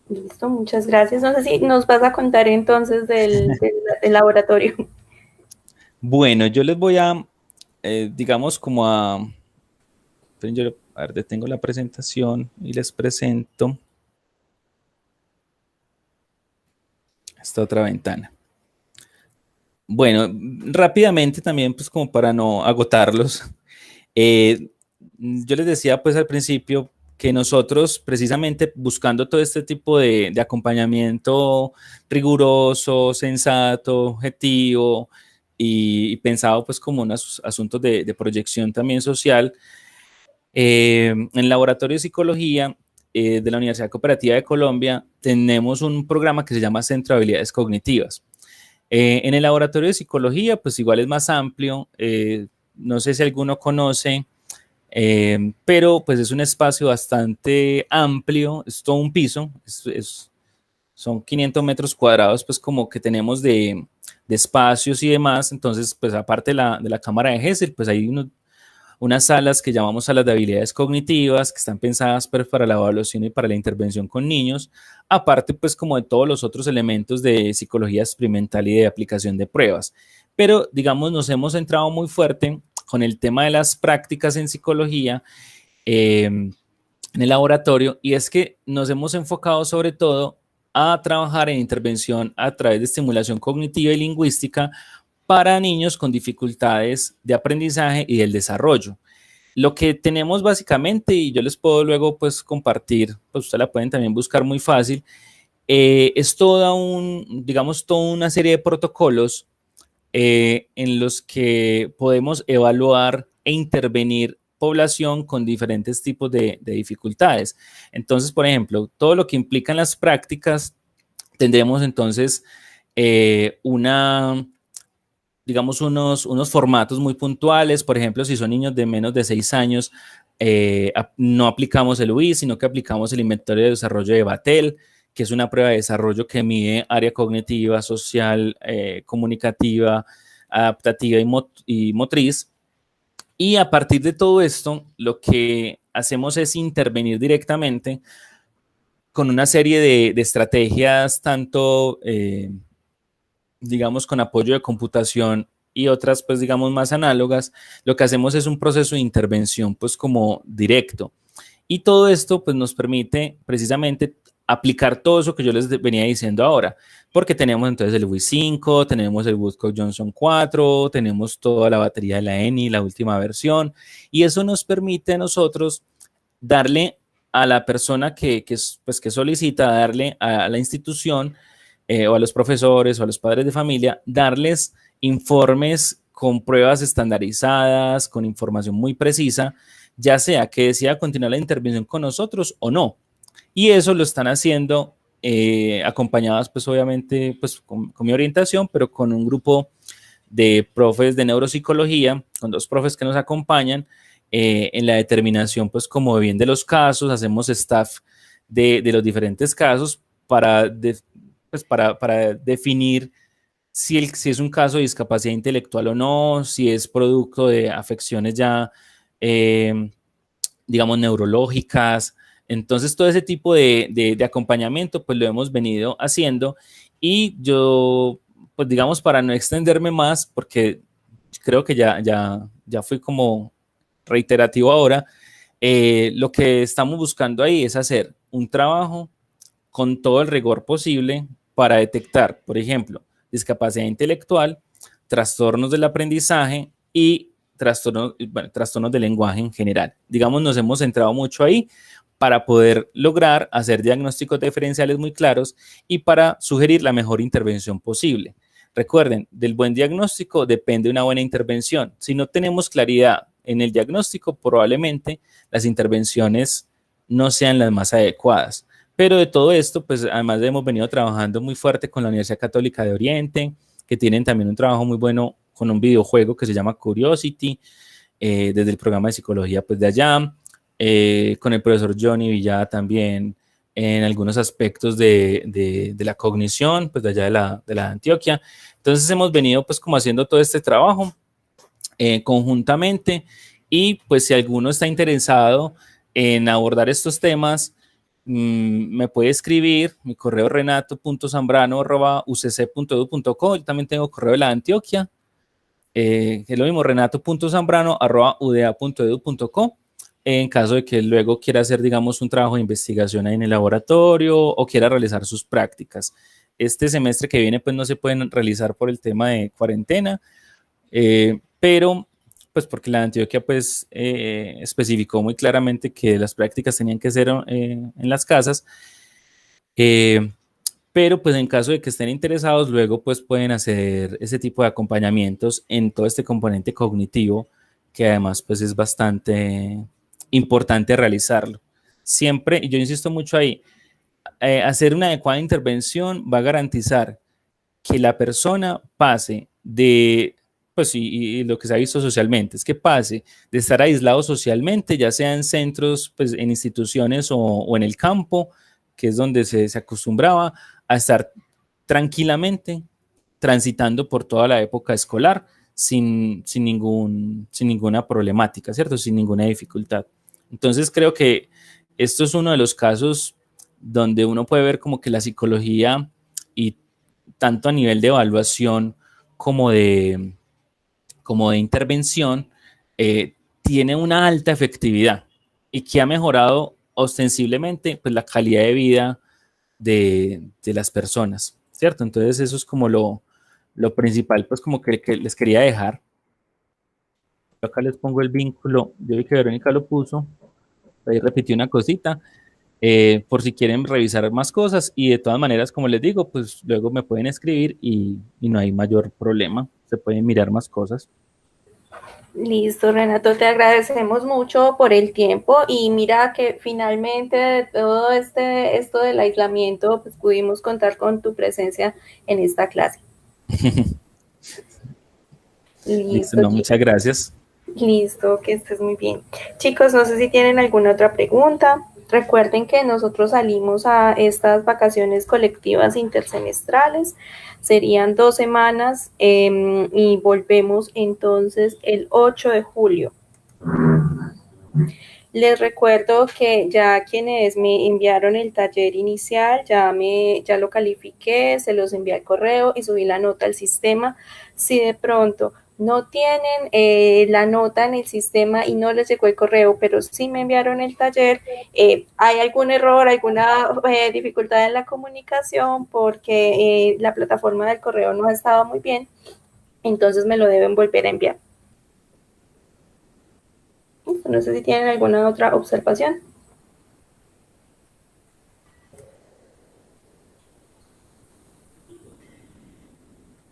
Listo, muchas gracias. No sé si nos vas a contar entonces del laboratorio. Bueno, yo les voy a, digamos, como a ver, detengo la presentación y les presento esta otra ventana. Bueno, rápidamente también, pues como para no agotarlos, yo les decía pues al principio que nosotros precisamente buscando todo este tipo de acompañamiento riguroso, sensato, objetivo y pensado pues como unos asuntos de proyección también social, en el Laboratorio de Psicología de la Universidad Cooperativa de Colombia tenemos un programa que se llama Centro de Habilidades Cognitivas. En el Laboratorio de Psicología, pues igual es más amplio, no sé si alguno conoce, pero pues es un espacio bastante amplio, es todo un piso, son 500 metros cuadrados, pues como que tenemos de espacios y demás, entonces pues aparte de la cámara de Gesell, pues hay unas salas que llamamos salas de habilidades cognitivas, que están pensadas pues, para la evaluación y para la intervención con niños, aparte pues como de todos los otros elementos de psicología experimental y de aplicación de pruebas. Pero digamos nos hemos centrado muy fuerte con el tema de las prácticas en psicología en el laboratorio, y es que nos hemos enfocado sobre todo a trabajar en intervención a través de estimulación cognitiva y lingüística para niños con dificultades de aprendizaje y del desarrollo. Lo que tenemos básicamente, y yo les puedo luego pues compartir, pues ustedes la pueden también buscar muy fácil, es digamos, toda una serie de protocolos en los que podemos evaluar e intervenir población con diferentes tipos de dificultades. Entonces, por ejemplo, todo lo que implican las prácticas, tendremos entonces digamos, unos formatos muy puntuales. Por ejemplo, si son niños de menos de 6 años, no aplicamos el UI, sino que aplicamos el inventario de desarrollo de Battelle, que es una prueba de desarrollo que mide área cognitiva, social, comunicativa, adaptativa y motriz. Y a partir de todo esto, lo que hacemos es intervenir directamente con una serie de estrategias, tanto digamos, con apoyo de computación y otras, pues, digamos, más análogas. Lo que hacemos es un proceso de intervención, pues, como directo. Y todo esto, pues, nos permite precisamente aplicar todo eso que yo les venía diciendo ahora, porque tenemos entonces el WI5, tenemos el Woodcock Johnson 4, tenemos toda la batería de la ENI, la última versión, y eso nos permite a nosotros darle a la persona pues, que solicita, darle a la institución o a los profesores o a los padres de familia, darles informes con pruebas estandarizadas, con información muy precisa, ya sea que decida continuar la intervención con nosotros o no. Y eso lo están haciendo acompañadas, pues obviamente, pues con mi orientación, pero con un grupo de profes de neuropsicología, con 2 profes que nos acompañan en la determinación, pues como bien de los casos, hacemos staff de los diferentes casos pues para definir si es un caso de discapacidad intelectual o no, si es producto de afecciones ya, digamos, neurológicas. Entonces, todo ese tipo de acompañamiento, pues lo hemos venido haciendo y yo, pues digamos, para no extenderme más, porque creo que ya fui como reiterativo ahora, lo que estamos buscando ahí es hacer un trabajo con todo el rigor posible para detectar, por ejemplo, discapacidad intelectual, trastornos del aprendizaje y trastornos del lenguaje en general. Digamos, nos hemos centrado mucho ahí para poder lograr hacer diagnósticos diferenciales muy claros y para sugerir la mejor intervención posible. Recuerden, del buen diagnóstico depende una buena intervención. Si no tenemos claridad en el diagnóstico, probablemente las intervenciones no sean las más adecuadas. Pero de todo esto, pues además hemos venido trabajando muy fuerte con la Universidad Católica de Oriente, que tienen también un trabajo muy bueno con un videojuego que se llama Curiosity, desde el programa de psicología pues de allá, con el profesor Johnny Villada también en algunos aspectos de la cognición, pues de allá de la Antioquia. Entonces hemos venido pues como haciendo todo este trabajo conjuntamente y pues si alguno está interesado en abordar estos temas, me puede escribir, mi correo renato.zambrano@ucc.edu.co. Yo también tengo correo de la Antioquia, que es lo mismo, renato.zambrano@udea.edu.co, en caso de que luego quiera hacer, digamos, un trabajo de investigación ahí en el laboratorio o quiera realizar sus prácticas. Este semestre que viene, pues no se pueden realizar por el tema de cuarentena, pero pues porque la Antioquia pues especificó muy claramente que las prácticas tenían que ser en las casas, eh, pero pues en caso de que estén interesados, luego pues pueden hacer ese tipo de acompañamientos en todo este componente cognitivo, que además pues es bastante importante realizarlo. Siempre, y yo insisto mucho ahí, hacer una adecuada intervención va a garantizar que la persona pase de, pues y lo que se ha visto socialmente, es que pase de estar aislado socialmente, ya sea en centros, pues en instituciones o en el campo, que es donde se acostumbraba a estar tranquilamente transitando por toda la época escolar sin ninguna problemática, ¿cierto? Sin ninguna dificultad. Entonces creo que esto es uno de los casos donde uno puede ver como que la psicología y tanto a nivel de evaluación como de, como de intervención, tiene una alta efectividad y que ha mejorado ostensiblemente pues, la calidad de vida de las personas, ¿cierto? Entonces eso es como lo principal, pues como que les quería dejar. Acá les pongo el vínculo, yo vi que Verónica lo puso, ahí repitió una cosita, por si quieren revisar más cosas y de todas maneras, como les digo, pues luego me pueden escribir y no hay mayor problema, se pueden mirar más cosas. Listo, Renato, te agradecemos mucho por el tiempo y mira que finalmente de todo esto del aislamiento, pues pudimos contar con tu presencia en esta clase. Listo, Listo, no, muchas gracias. listo, que estés muy bien. Chicos, no sé si tienen alguna otra pregunta. Recuerden que nosotros salimos a estas vacaciones colectivas intersemestrales, serían 2 semanas y volvemos entonces el 8 de julio. Les recuerdo que ya quienes me enviaron el taller inicial, ya lo califiqué, se los envié al correo y subí la nota al sistema. Si de pronto no tienen la nota en el sistema y no les llegó el correo, pero sí me enviaron el taller, hay algún error, alguna dificultad en la comunicación porque la plataforma del correo no ha estado muy bien, entonces me lo deben volver a enviar. No sé si tienen alguna otra observación.